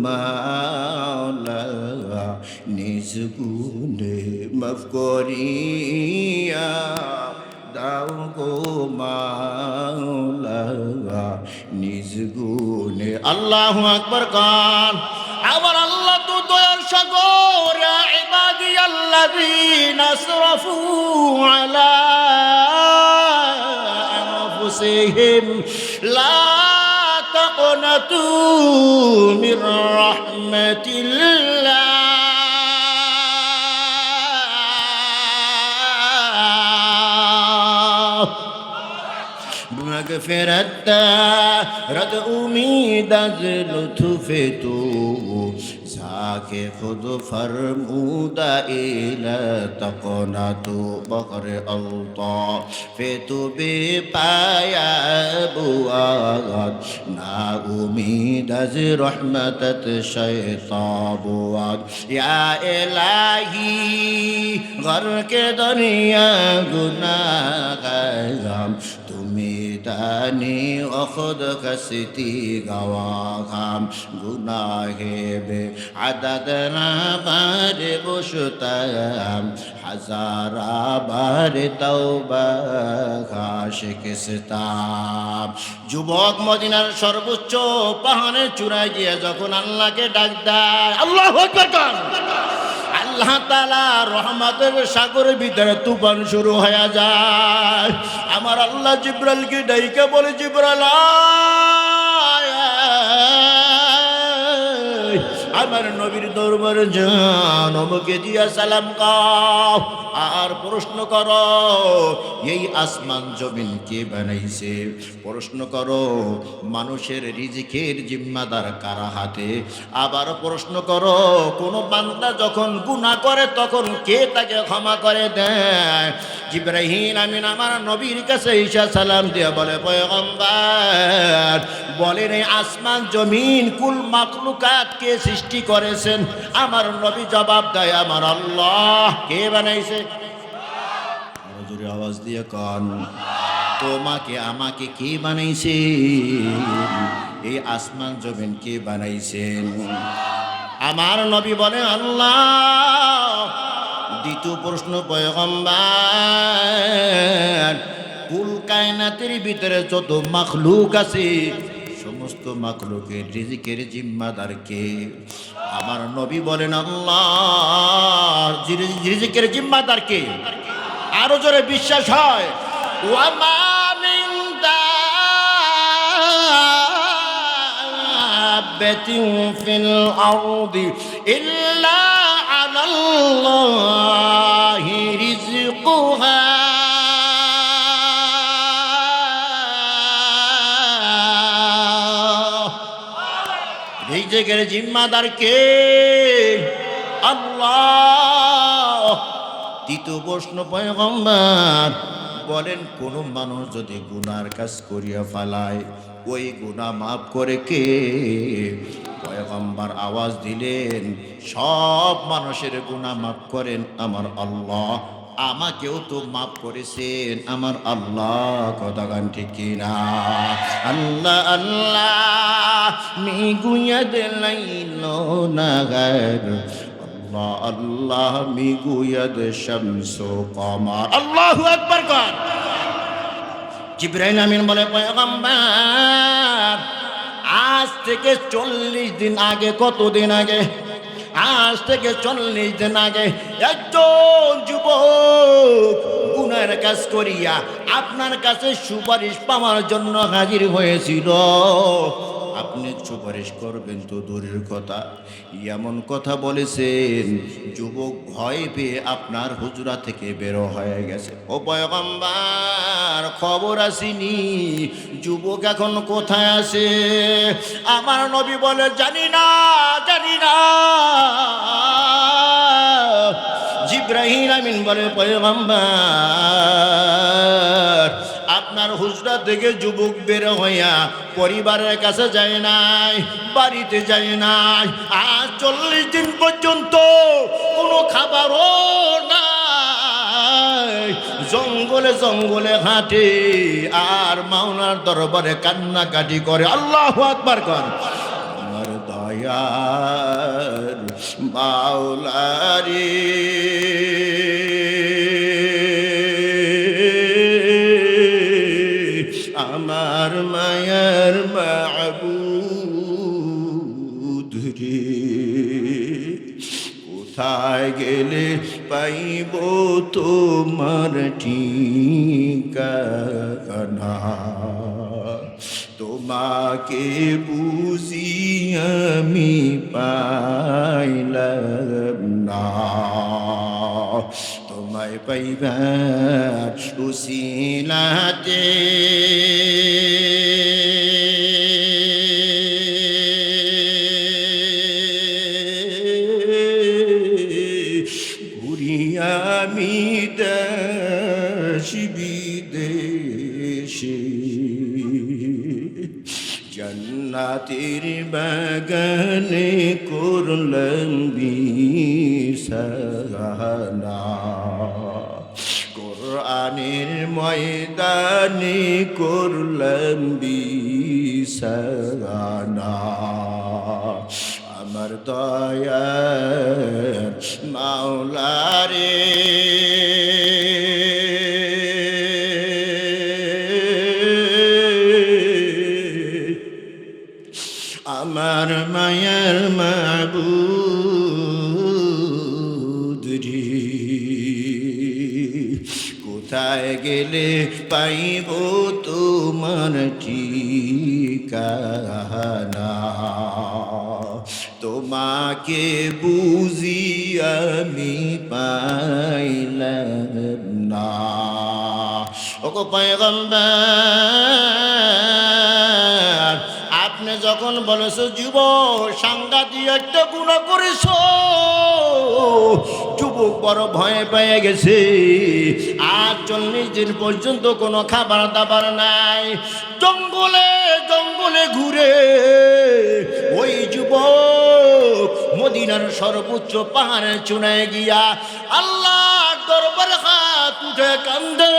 মাওলা নিজ গুণে মাফ করিয়া দাও গো মাওলা নিজ গুণে আল্লাহু আকবার কান আবার আল্লাহ তো দয়ার সাগর ইবাদিয়াল্লাযীনা আসরাফু আলা আনফুসিহিম লা তাকনাতু মির রাহমাতিল্লাহ مغفرت رد امید از لطف تو ساکھ خود فرمودا الى تقناتو بقر الطاف تو بے پایا بواد نا امید از رحمتت شیطان بواد یا الہی غرق دریا گناہگارم میدانی خود کستی گواہم گناہ بے عدد بار بشتم ہزارہ بار توبہ শিখতাম যুবক মদিনার সর্বোচ্চ পাহাড়ের চূড়ায় গিয়ে যখন আল্লাহকে ডাক দেয় আল্লাহু আকবার আল্লাহ তাআলা রহমতের সাগরের ভিতরে তুফান শুরু হয়ে যায় আমার আল্লাহ জিবরাইলকে ডাইকে বলে জিবরাইল আমার নবীর দরবারে যান ওকে দিয়া সালাম কাও আর প্রশ্ন করো এই আসমান জমিন কে বানাইছে প্রশ্ন করো মানুষের রিজিকের জিম্মাদার কারা হাতে আবার প্রশ্ন করো কোন বান্দা যখন গুনাহ করে তখন কে তাকে ক্ষমা করে দেয় জিবরাইল আমিন আমার নবীর কাছে ঈসা সালাম দিয়ে বলে পয়গম্বর বলেন এই আসমান জমিন কুল মাখলুকাত কে সৃষ্টি করেছেন আমার নবী জবাব দেয় আমার আল্লাহ কে বানাইছে আরো জোরে আওয়াজ দিয়ে কান তোমাকে আমাকে কে বানাইছে এই আসমান জমিন কে বানাইছেন আমার নবী বলে আল্লাহ দ্বিতীয় প্রশ্ন পয়গম্বর কুল কায়নাতের ভিতরে যত মাখলুক আছে সমস্ত মাখলুকের রিজিকের জিম্মাদার কে আমার নবী বলেন আল্লাহ রিজিকের জিম্মাদার কে আরো জোরে বিশ্বাস হয় ওয়ামা মিন দাব্বাতিন ফিল আরদি ইল্লা আলাল্লাহি রিজকুহা রিজিকের জিম্মাদার কে আল্লাহ তৃতীয় প্রশ্ন পয়গম্বর বলেন কোন মানুষ যদি গুনার কাজ করিয়া ফেলায় ওই গুনাহ মাফ করে কে পয়গম্বর আওয়াজ দিলেন সব মানুষের গুনাহ মাফ করেন আমার আল্লাহ আমাকেও তো মাফ করেছেন আমার আল্লাহ কথা গান ঠিক কিনা আল্লাহ আল্লাহ মিগুয়া দিলাইলো নাগার আল্লাহ আল্লাহ মিগুয়াদ শামসু কমার। আল্লাহু আকবার কর। জিবরাইল আমিন বলে পয়গম্বর আজ থেকে 40 দিন আগে, কতদিন আগে? আজ থেকে 40 দিন আগে একজন যুবক গুনার কাজ করিয়া আপনার কাছে সুপারিশ পাওয়ার জন্য হাজির হয়েছিল। আপনি সুপারিশ করবেন তো দূরের কথা, এমন কথা বলেছেন যুবক ভয় পেয়ে আপনার হুজরা থেকে বের হয়ে গেছে। ও পয়গম্বর খবর আসেনি যুবক এখন কোথায় আছে? আমার নবী বলে জানি না, জানি না। জিবরাইল আমিন বলে পয়গম্বর আপনার হুজরা থেকে যুবক বের হইয়া পরিবারের কাছে যায় নাই, বাড়িতে যায় নাই। আজ 40 দিন পর্যন্ত কোনো খাবারও নাই, জঙ্গলে জঙ্গলে হাঁটে আর মাওলার দরবারে কান্নাকাটি করে। আল্লাহু আকবার কর। আমার দয়ার মাওলারে আমার মায়ার মাবুদ রে, কোথায় গেলে পাইব তোমার ঠিকানা? তোমাকে বুঝি আমি পাইলাম না, তোমায় পাইবার উসিলাতে ঘুরি আমি দেশ বিদেশে, জান্নাতের বাগানে করলাম বিছানা, কোরআনের ময়দানে করলাম বিছানা। আমার দয়ার মাওলারে আমার মায়ার মাবুদ রে, কোথায় গেলে পাইব তোমার ঠিকানা? তোমাকে বুঝি আমি পাইলাম না। ওগো পয়গম্বর আপনি যখন বলেছো যুবক সাংঘাতিক একটা গুনাহ করেছো, যুবক বড় ভয় পেয়ে গেছে। আজ 40 দিন পর্যন্ত কোনো খাবার দাবার নাই, জঙ্গলে জঙ্গলে ঘুরে ওই যুবক মদিনার সর্বোচ্চ পাহাড়ে চুনায় গিয়া আল্লাহ দরবারে হাত উঠে কান্দে।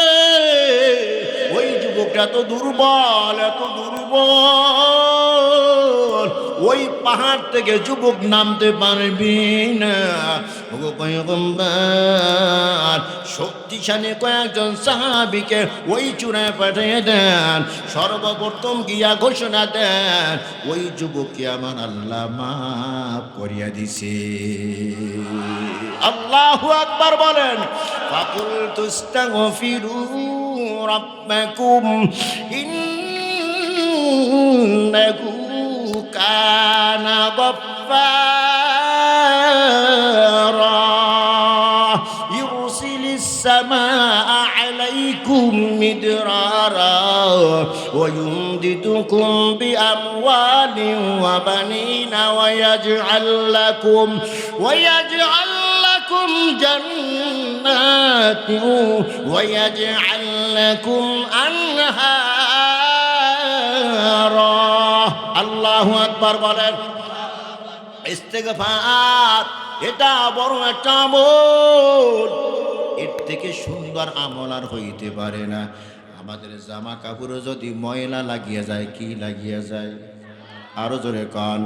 ওই যুবকটা এত দুর্বল, এত দুর্বল, ওই পাহাড় থেকে যুবক নামতে পারবি না। ওগো পয়গম্বর শক্তিশালী কয়েকজন সাহাবীকে ওই চূড়ায় পাঠিয়ে দেন, সর্বপ্রথম গিয়া ঘোষণা দেন ওই যুবককে আমার আল্লাহ মাফ করিয়া দিছে। আল্লাহু আকবার বলেন। ফাকুলতু আস্তাগফিরু রাব্বাকুম ইন্নাহু কানা গফফারা ইরসিলিস সামাআ আলাইকুম মিদরারা ওয়া ইউমদিদুকুম বিআমওয়ালিন ওয়া বানিনা ওয়া ইয়াজআল লাকুম জান্নাতিন ওয়া ইয়াজআল লাকুম আনহারা। আল্লাহু আকবার বলেন। ইস্তেগফার এটা বড় একটা আমল, এর থেকে সুন্দর আমল আর হইতে পারে না। আমাদের জামা কাপড়ে যদি ময়লা লাগিয়ে যায়, কি লাগিয়ে যায়? আরো জোরে কন।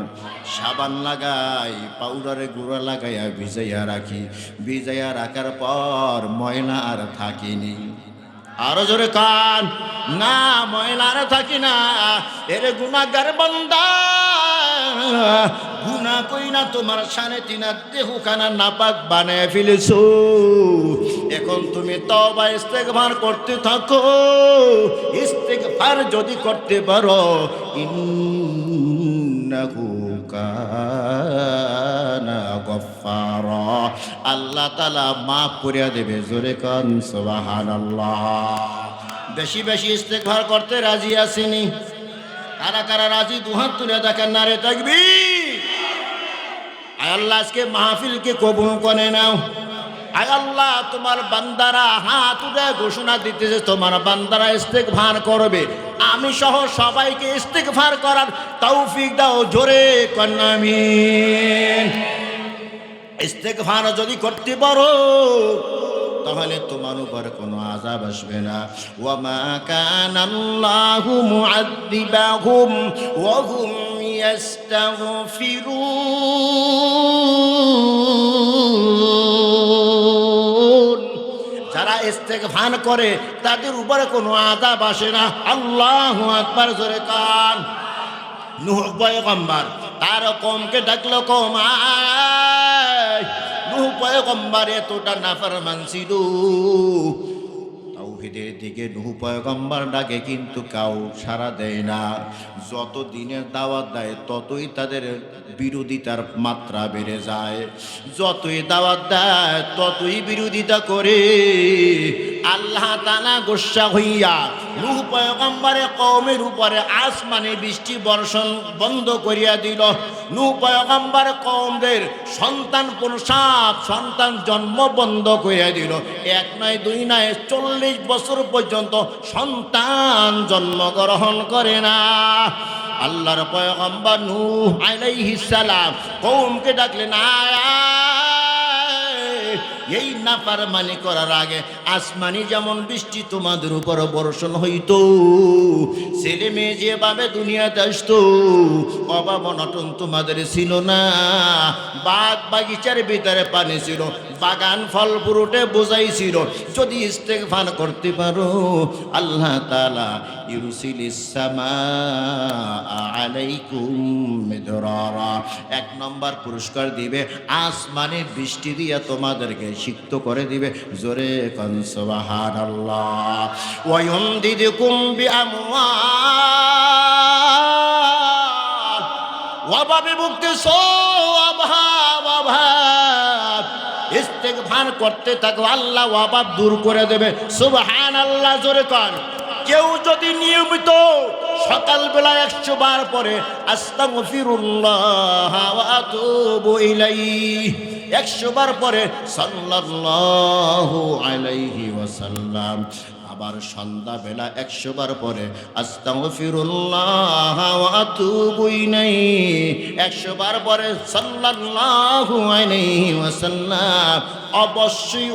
সাবান লাগাই, পাউডারে গুঁড়া লাগাইয়া ভিজাইয়া রাখি, ভিজাইয়া রাখার পর ময়লা আর থাকিনি। আরো জোরে কান। না, ময়লা আর থাকি না। এর গুনাহগার বান্দা, গুনাহ কইরা তোমার সাড়ে তিন হাত দেহখানা নাপাক বানায় ফেলেছো। এখন তুমি তওবা ইস্তেগফার করতে থাকো। ইস্তেগফার যদি করতে পারো, ইন্নাহু কানা গফফারা, আল্লাহ তাআলা মাফ করিয়া দেবে। জোরে কান সুবহানাল্লাহ। বেশি বেশি ইস্তেগফার করতে রাজি আসেনি? কারা কারা রাজি দুহাত তুলে দেখেন না রে তাকবীর। আয় আল্লাহ আজকে মাহফিলকে কবুল করে নাও। আয় আল্লাহ তোমার বান্দারা হাত উঠে ঘোষণা দিতেছে তোমার বান্দারা ইস্তেগফার করবে। আমি সহ সবাইকে ইস্তেগফার করার তৌফিক দাও। জোরে কন আমিন। ইস্তেগফার যদি করতে পারো তাহলে তোমার উপর কোনো আযাব আসবে না। ওয়া মা কানাল্লাহু মুআযযিবাহুম ওয়া হুম ইস্তাগফিরুন। যারা ইস্তেগফার করে তাদের উপরে কোনো আযাব আসে না। আল্লাহু আকবার। জোরে কান। নূহ পয়গম্বর তার কওমকে ডাকলো, কওম আয়। নূহ পয়গম্বর এতটা নাফরমান ছিল, তাওহীদের দিকে নূহ পয়গম্বর ডাকে কিন্তু কাউ সাড়া দেয় না। যত দিনের দাওয়াত দেয় ততই তাদের বিরোধিতার মাত্রা বেড়ে যায়। যতই দাওয়াত দেয় ততই বিরোধিতা করে। আল্লাহ তাআলা গোসা হইয়া নূহ পয়গম্বরের কওমের উপরে আসমানে বৃষ্টি বর্ষণ বন্ধ করিয়া দিল। নূহ পয়গম্বরের কওমদের সন্তান প্রসব, সন্তান জন্ম বন্ধ করিয়া দিল। এক নয় দুই নয় 40 বছর পর্যন্ত সন্তান জন্মগ্রহণ করে না। আল্লাহর পয়গম্বর নূহ আলাইহিস সালাম কওমকে ডাকলেন, এই নাফরমানি করার আগে আসমানি যেমন বৃষ্টি তোমাদের উপর বর্ষণ হইতো, ছেলে মেয়ে যেভাবে দুনিয়াতে আসতো, অভাব অনটন তোমাদের ছিল না। বাগ বাগিচার ভিতরে পানি ছিল, বাগান ফল ফ্রুটে বোঝাই ছিল। যদি ইস্তেগফার করতে পারো আল্লাহ তাআলা ইউরসিলিস সামাআ আলাইকুম মিদরারা, 1 নম্বর পুরস্কার দিবে, আসমানের বৃষ্টি দিয়া তোমাদেরকে সিক্ত করে দিবে। জোরে কান সুবহানাল্লাহ। ওয়া ইউমদিদুকুম বিআমওয়াল, অভাবে ভুগতেছো, অভাব। ইস্তেগফার করতে থাকো, আল্লাহ অভাব দূর করে দেবে। সুবহানাল্লাহ। জোরে কান। কেউ যদি নিয়মিত সকালবেলা 100 বার পরে আস্তাগফিরুল্লাহ ওয়া আতুবু ইলাইহি, 100 বার পরে সাল্লাল্লাহু আলাইহি ওয়াসাল্লাম, আবার সন্ধ্যাবেলা 100 বার পরে আস্তাগফিরুল্লাহ ওয়া আতুবু ইলাইহি, 100 বার পরে সাল্লাল্লাহু আলাইহি ওয়াসাল্লাম। অবশ্যই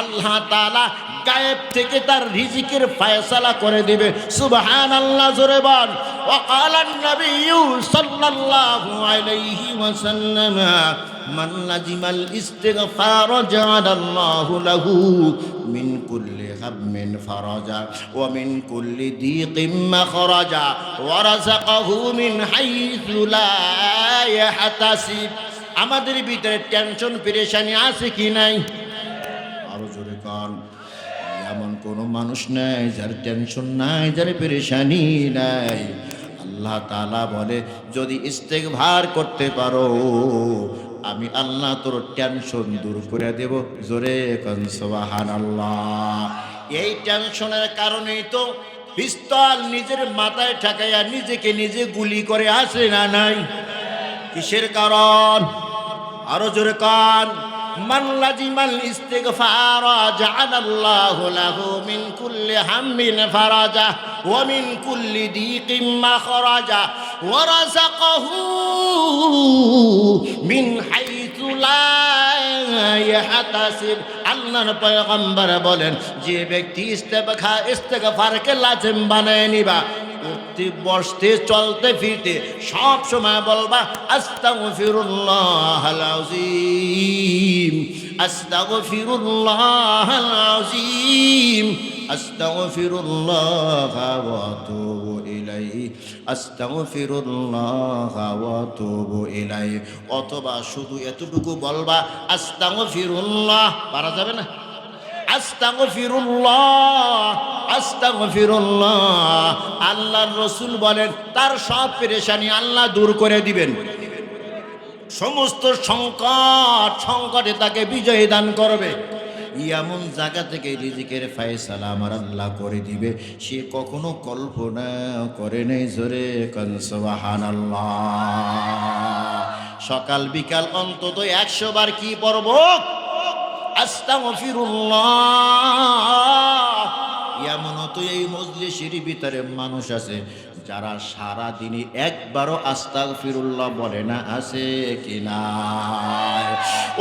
আল্লাহ তাআলা গায়েব থেকে তার রিজিকের ফয়সালা করে দিবে। সুবহানাল্লাহ। জোরে বল। ওয়া ক্বালান নাবিয়্যু সাল্লাল্লাহু আলাইহি ওয়াসাল্লাম, মান লাজিমাল ইস্তিগফার জাআলাল্লাহু লাহু মিন কুল্লি হাম্মিন ফারাজা ওয়া মিন কুল্লি দীকিম মাখরাজা ওয়া রাযাকাহু মিন হাইথু লা ইয়াহতাসিব। আমাদের ভিতরে টেনশন পেরেশানি আছে কি নাই? আরো জোরে কান। এমন কোনো মানুষ নাই যার টেনশন নাই, যার পেরেশানি নাই। আল্লাহ তাআলা বলে, যদি ইস্তেগফার করতে পারো আমি আল্লাহ তোর টেনশন দূর করে দেব। জোরে কান সুবহানাল্লাহ। এই টেনশনের কারণেই তো পিস্তল নিজের মাথায় ঠেকাইয়া নিজেকে নিজে গুলি করে আসে না নাই? কিসের কারণ? আরো জোরে কান। মান লাজিমাল ইস্তিগফার জাআলাল্লাহু লাহু মিন কুল্লি হাম্মিন ফারাজা ওয়া মিন কুল্লি দীকিম মাখরাজা ওয়া রাযাকাহু মিন হাইথু লা ইয়াহতাসিব। আল্লাহর পয়গম্বর বলেন, যে ব্যক্তি ইস্তেগফারকে লাজিম বানায় নিবা, উঠতে বসতে চলতে ফিরতে সব সময় বলবা আস্তাগফিরুল্লাহাল আযীম, আস্তাগফিরুল্লাহাল আযীম, আস্তাগফিরুল্লাহ ওয়া আতুবু ইলাইহি, আস্তাগফিরুল্লাহ ওয়া আতুবু ইলাইহি। অথবা শুধু এতটুকু বলবা আস্তাগফিরুল্লাহ, পারা যাবে না? আস্তাগফিরুল্লাহ, আস্তাগফিরুল্লাহ। আল্লাহর রাসূল বলেন তার সব পেরেশানি আল্লাহ দূর করে দিবেন, সমস্ত সংকটে তাকে বিজয় দান করবে। এমন জায়গা থেকে রিজিকের ফয়সালা আমার আল্লাহ করে দিবে, সে কখনো কল্পনা করে নাই। জোরে কোন সুবহানাল্লাহ। সকাল বিকাল অন্তত 100 বার কি পড়ব? আস্তাগফিরুল্লাহ। এমনও তো এই মজলিসের ভিতরে মানুষ আছে যারা সারা দিনে একবারও আস্তাগফিরুল্লাহ বলে না, আছে কিনা?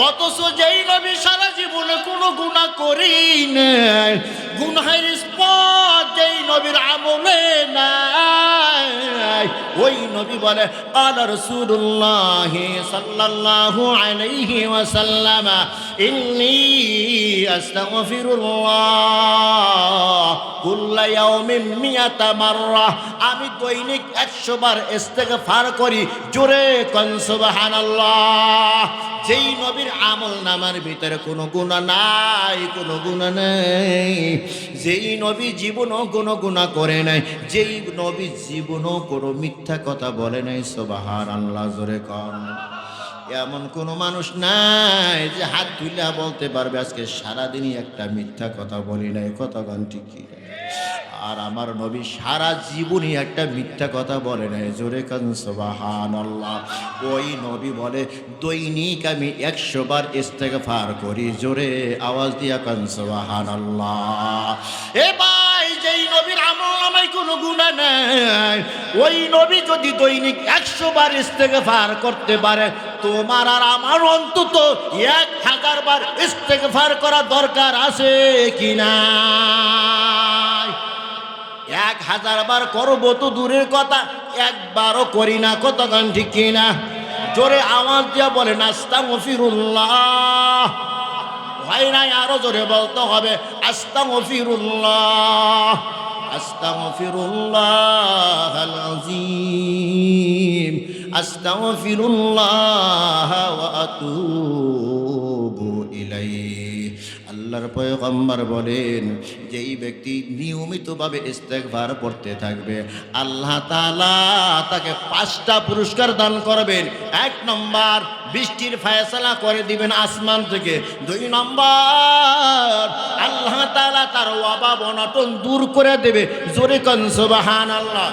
অথচ যেই নবী সারা জীবনে কোনো গুনাহ করি নাই, গুনাহের স্পট যেই নবীর আমলে নাই, ওই নবী বলে আলা রাসূলুল্লাহ সাল্লাল্লাহু আলাইহি ওয়াসাল্লাম ইন্নী আস্তাগফিরুল্লাহ কুল্লা ইয়াউমিন মিয়াতা মাররা। আমি দৈনিক 100 বার ইস্তেগফার করি। জোরে কোন সুবহানাল্লাহ। যেই নবীর আমল নামার ভিতরে কোনো গুনাহ নাই, কোনো গুনাহ নেই, যেই নবী জীবনও কোনো গুনাহ করে নাই, যেই নবী জীবনও কোনো মিথ্যা কথা বলে নাই। সুবহানাল্লাহ, জোরে কোন। এমন কোনো মানুষ নাই যে হাত তুলে বলতে পারবে আজকে সারাদিনই একটা মিথ্যা কথা বলি নাই। কথা গান ঠিকই। আর আমার নবী সারা জীবনই একটা মিথ্যা কথা বলে নাই। জোরে কান সুবহানাল্লাহ। ওই নবী বলে দৈনিক আমি 100 বার ইস্তেগফার করি। জোরে আওয়াজ দিয়া কান সুবহানাল্লাহ। এ ভাই, যেই নবীর আমল নামায় কোনো গুনাহ নাই, ওই নবী যদি দৈনিক 100 বার ইস্তেগফার করতে পারে, তোমার আর আমার অন্তত 1000 বার ইস্তেগফার করা দরকার আছে কিনা? 1000 বার করবো তো দূরের কথা, একবারও করি না। কতক্ষণ ঠিক কিনা? জোরে আওয়াজ দিয়া বলে আস্তাগফিরুল্লাহ। হয় নাই, আরো জোরে বলতে হবে আস্তাগফিরুল্লাহ, আস্তাগফিরুল্লাহাল আযীম, আস্তাগফিরুল্লাহ ওয়া আতুবু ইলাইহি। আল্লাহর পয়গম্বর বলেন যেই ব্যক্তি নিয়মিতভাবে ইস্তেগফার পড়তে থাকবে, আল্লাহ তাআলা তাকে 5টা পুরস্কার দান করবেন। 1 নম্বর, বৃষ্টির ফয়সালা করে দিবেন আসমান থেকে। 2 নম্বর, আল্লাহ তাআলা তার অভাব অনটন দূর করে দেবে। জোরে কোন সুবহানাল্লাহ।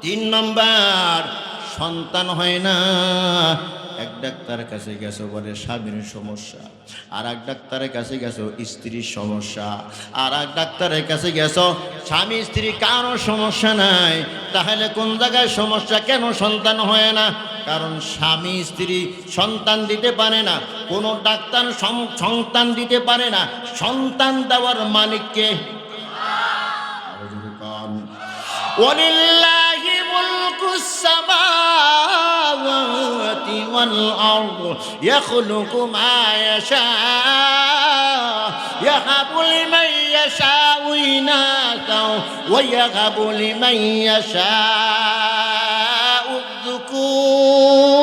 3 নম্বর, সন্তান হয় না। এক ডাক্তারের কাছে গেছো বলে স্বামীর সমস্যা, আর এক ডাক্তারের কাছে গেছো স্ত্রীর সমস্যা, আর এক ডাক্তারের কাছে গেছো স্বামী স্ত্রী কারো সমস্যা নাই। তাহলে কোন জায়গায় সমস্যা? কেন সন্তান হয় না? কারণ স্বামী স্ত্রী সন্তান দিতে পারে না। কোনো ডাক্তার সন্তান দিতে পারে না। সন্তান দেওয়ার মালিককে ওয়ালিল্লাহি মুলকুস সামাওয়াতি ওয়াল আরদ ইয়াখলুকু মা ইয়াশা ইয়াহাবু লিমান ইয়াশাউ ইনাসা ওয়া ইয়াহাবু লিমান ইয়াশাউ যুকুর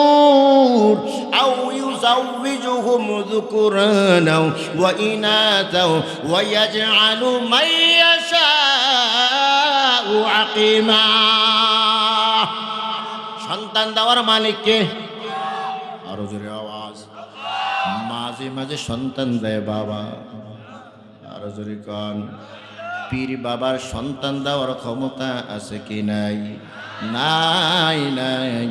আও ইউযাওবিজুহুম যুকুরানা ওয়া ইনাসা ওয়া ইয়াজআলু মান ইয়াশা আকিমা। সন্তান দেওয়ার মালিককে আরো জোরে আওয়াজ। মাঝে মাঝে সন্তান দেয় বাবা। আরো জোরে কান। পীর বাবার সন্তান দেওয়ার ক্ষমতা আছে কি নাই? নাই, নাই।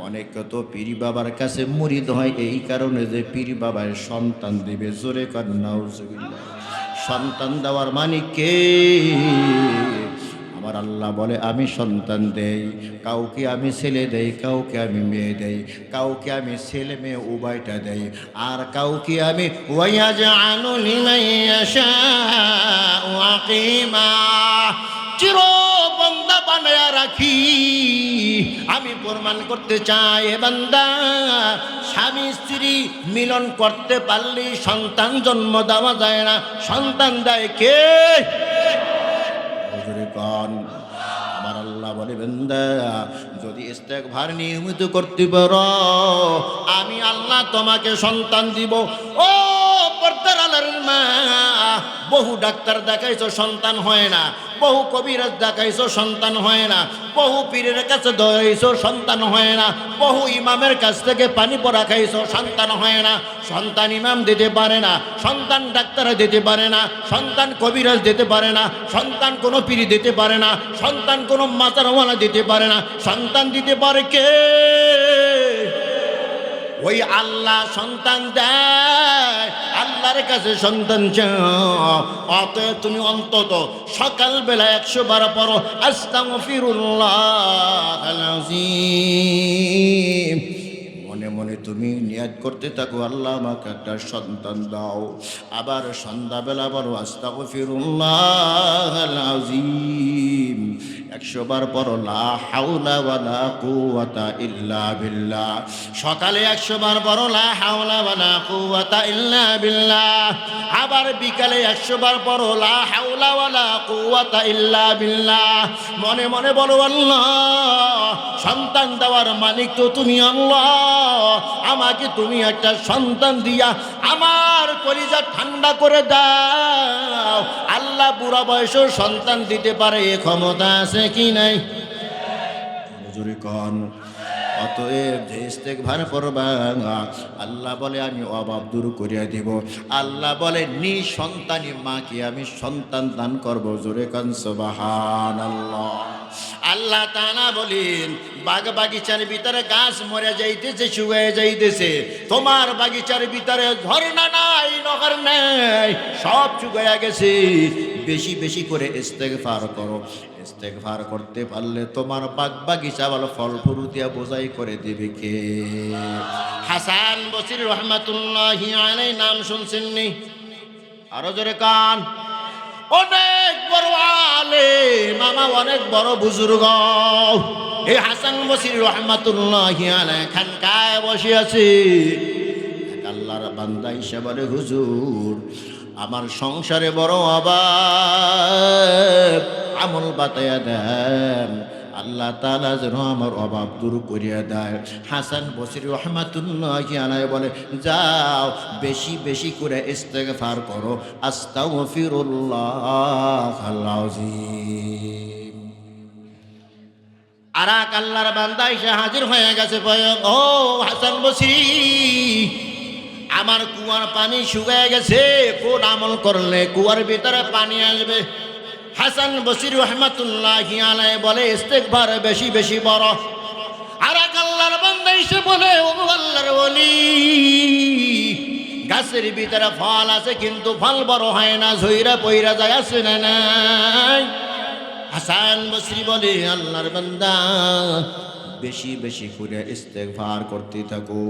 অনেক তো পীর বাবার কাছে মুরিদ হয় এই কারণে যে পীর বাবার সন্তান দিবে। জোরে কান নাউজুবিল্লাহ। সন্তান দেওয়ার মালিককে আমার আল্লাহ বলে আমি সন্তান দেই। কাউকে আমি ছেলে দেই, কাউকে আমি মেয়ে দেই, কাউকে আমি ছেলে মেয়ে উভয়টা দেই, আর কাউকে আমি ওয়ায়াজআলু লিমান ইয়াশাউ আকিমা, চিরবং মায়া রাখি। আমি প্রমাণ করতে চাই এ বান্দা, স্বামী স্ত্রী মিলন করতে পারলে সন্তান জন্ম দেওয়া যায় না, সন্তান দেয় কে? আমার আল্লাহ বলে বান্দা যদি ইস্তেগফার নিয়মিত করতে পারো আমি আল্লাহ তোমাকে সন্তান দিব। ও পর্দার আলার মা, বহু ডাক্তার দেখাইছো সন্তান হয় না, বহু কবিরাজ দেখাইছো সন্তান হয় না, বহু পীরের কাছে দৌড়াইছো সন্তান হয় না, বহু ইমামের কাছ থেকে পানি পড়া খাইছো সন্তান হয় না। সন্তান ইমাম দিতে পারে না, সন্তান ডাক্তার দিতে পারে না, সন্তান কবিরাজ দিতে পারে না, সন্তান কোনো পীর দিতে পারে না, সন্তান কোনো মাজারওয়ালা দিতে পারে না। সন্তান দিতে পারে কে? ওই আল্লাহ সন্তান দেয়। আল্লাহর কাছে সন্তান চাও। অতএব তুমি অন্তত সকালবেলা 100 বার পড়ো আস্তাগফিরুল্লাহাল আযীম। মনে মনে তুমি নিয়াত করতে থাকো আল্লাহ আমাকে একটা সন্তান দাও। আবার সন্ধ্যাবেলা বলো আস্তাগফিরুল্লাহাল আযীম। 100 বার পড়ো লা হাওলা ওয়ালা কুওয়াতা ইল্লা বিল্লাহ। সকালে 100 বার পড়ো লা হাওলা ওয়ালা কুওয়াতা ইল্লা বিল্লাহ। আবার বিকালে 100 বার পড়ো লা হাওলা ওয়ালা কুওয়াতা ইল্লা বিল্লাহ। মনে মনে বলো আল্লাহ সন্তান দেওয়ার মালিক তো তুমি আল্লাহ, আমাকে তুমি একটা সন্তান দিয়া আমার কলিজা ঠান্ডা করে দাও। আল্লাহ বুড়া বয়সেও সন্তান দিতে পারে, এ ক্ষমতা আছে কি নাই? জোরে কোন। অতএব যে ইস্তেগফার করবা আল্লাহ বলে আমি অভাব দূর করিয়া দিব। আল্লাহ বলে নিঃসন্তানী মাকে আমি সন্তান দান করব। জোরে কোন সুবহানাল্লাহ। আল্লাহ তাআলা বলেন বাগ বাগিচার ভিতরে গাছ মরে যাইতেছে, শুকিয়ে যাইতেছে, তোমার বাগিচার ভিতরে ঝর্ণা নাই, নহর নাই, সব শুকিয়ে গেছে। বেশি বেশি করে ইস্তেগফার করো। ইস্তেগফার করতে পারলে তোমার বাগ বাগিচা ভালো ফল ফুল দিয়া বোঝাই করে দিবে কে? হাসান বসরি রহমাতুল্লাহি আলাইহি নাম শুনছেন নি? আরো জোরে কান। অনেক বড় আলেম, মামা অনেক বড় বুজুর্গ। এই হাসান বসরি রহমাতুল্লাহি আলাইহি খানকায় বসে আছে। আল্লাহর বান্দা হিসেবে বলে হুজুর আমার সংসারে বড় অভাব, আমল বাতায়া দেন, আল্লাহ তাআলা যেন আমার অভাব দূর করিয়া দেয়। হাসান বসরি রহমাতুল্লাহি আলাইহি বলে যাও বেশি বেশি করে ইস্তেগফার করো আস্তাগফিরুল্লাহাল আযীম। আর এক আল্লাহর বান্দা এসে হাজির হয়ে গেছে। ও হাসান বসরি আমার কুয়ার পানি শুকিয়ে গেছে, কোন আমল করলে কুয়ার ভিতরে পানি আসবে? হাসান বসরি রহমাতুল্লাহি আলাইহি বলে ইস্তেগফার বেশি বেশি বড়। আর এক আল্লাহর বান্দা এসে বলে ও আল্লাহর ওলি গাছের ভিতরে ফল আছে কিন্তু ফল বড় হয় না, ঝইরা পইরা যায়, আছে না নাই? হাসান বসরি বলে আল্লাহর বান্দা বেশি বেশি করে ইস্তেগফার করতে থাকো।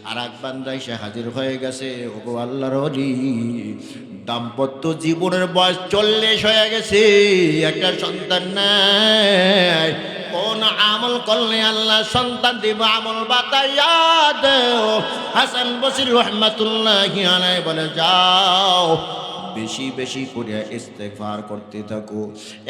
আর এক বান্দা এসে হাজির হয়ে গেছে। ওগো আল্লাহর ওলি দাম্পত্য জীবনের বয়স 40 হয়ে গেছে, একটা সন্তান নাই, কোন আমল করলে আল্লাহ সন্তান দিব? আমল বাতাইয়া দেও। হাসান বসরি রহমাতুল্লাহি আলাইহি বলে যাও বেশি বেশি করে ইস্তেগফার করতে থাকো।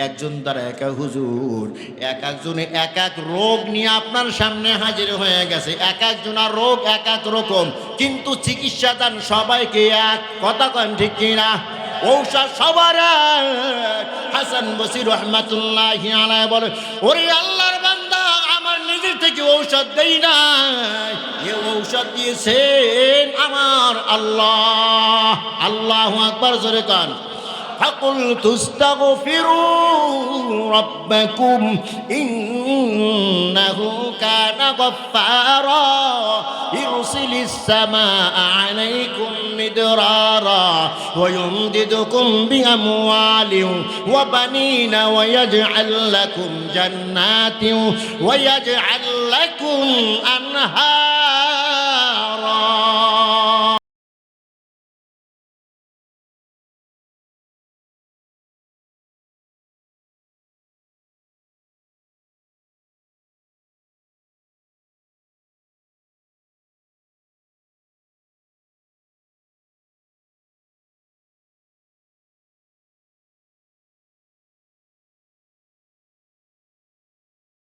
একজন দ্বারা একা হুজুর এক একজনে এক এক রোগ নিয়ে আপনার সামনে হাজির হয়ে গেছে। এক একজনের রোগ এক এক রকম, কিন্তু চিকিৎসা দান সবাইকে এক। কথা কন ঠিক কিনা? ঔষধ সবার এক। হাসান বসরি রহমাতুল্লাহি আলাইহি বলে ওরে আল্লাহর বান্দা আমার নিজে থেকে ঔষধ দেই না, এ ঔষধ দিয়েছেন আমার আল্লাহ। আল্লাহু আকবার জোরে কান। فقلت استغفروا ربكم إنه كان غفارا يرسل السماء عليكم مدرارا ويمددكم بأموال وبنين ويجعل لكم جنات ويجعل لكم أنهارا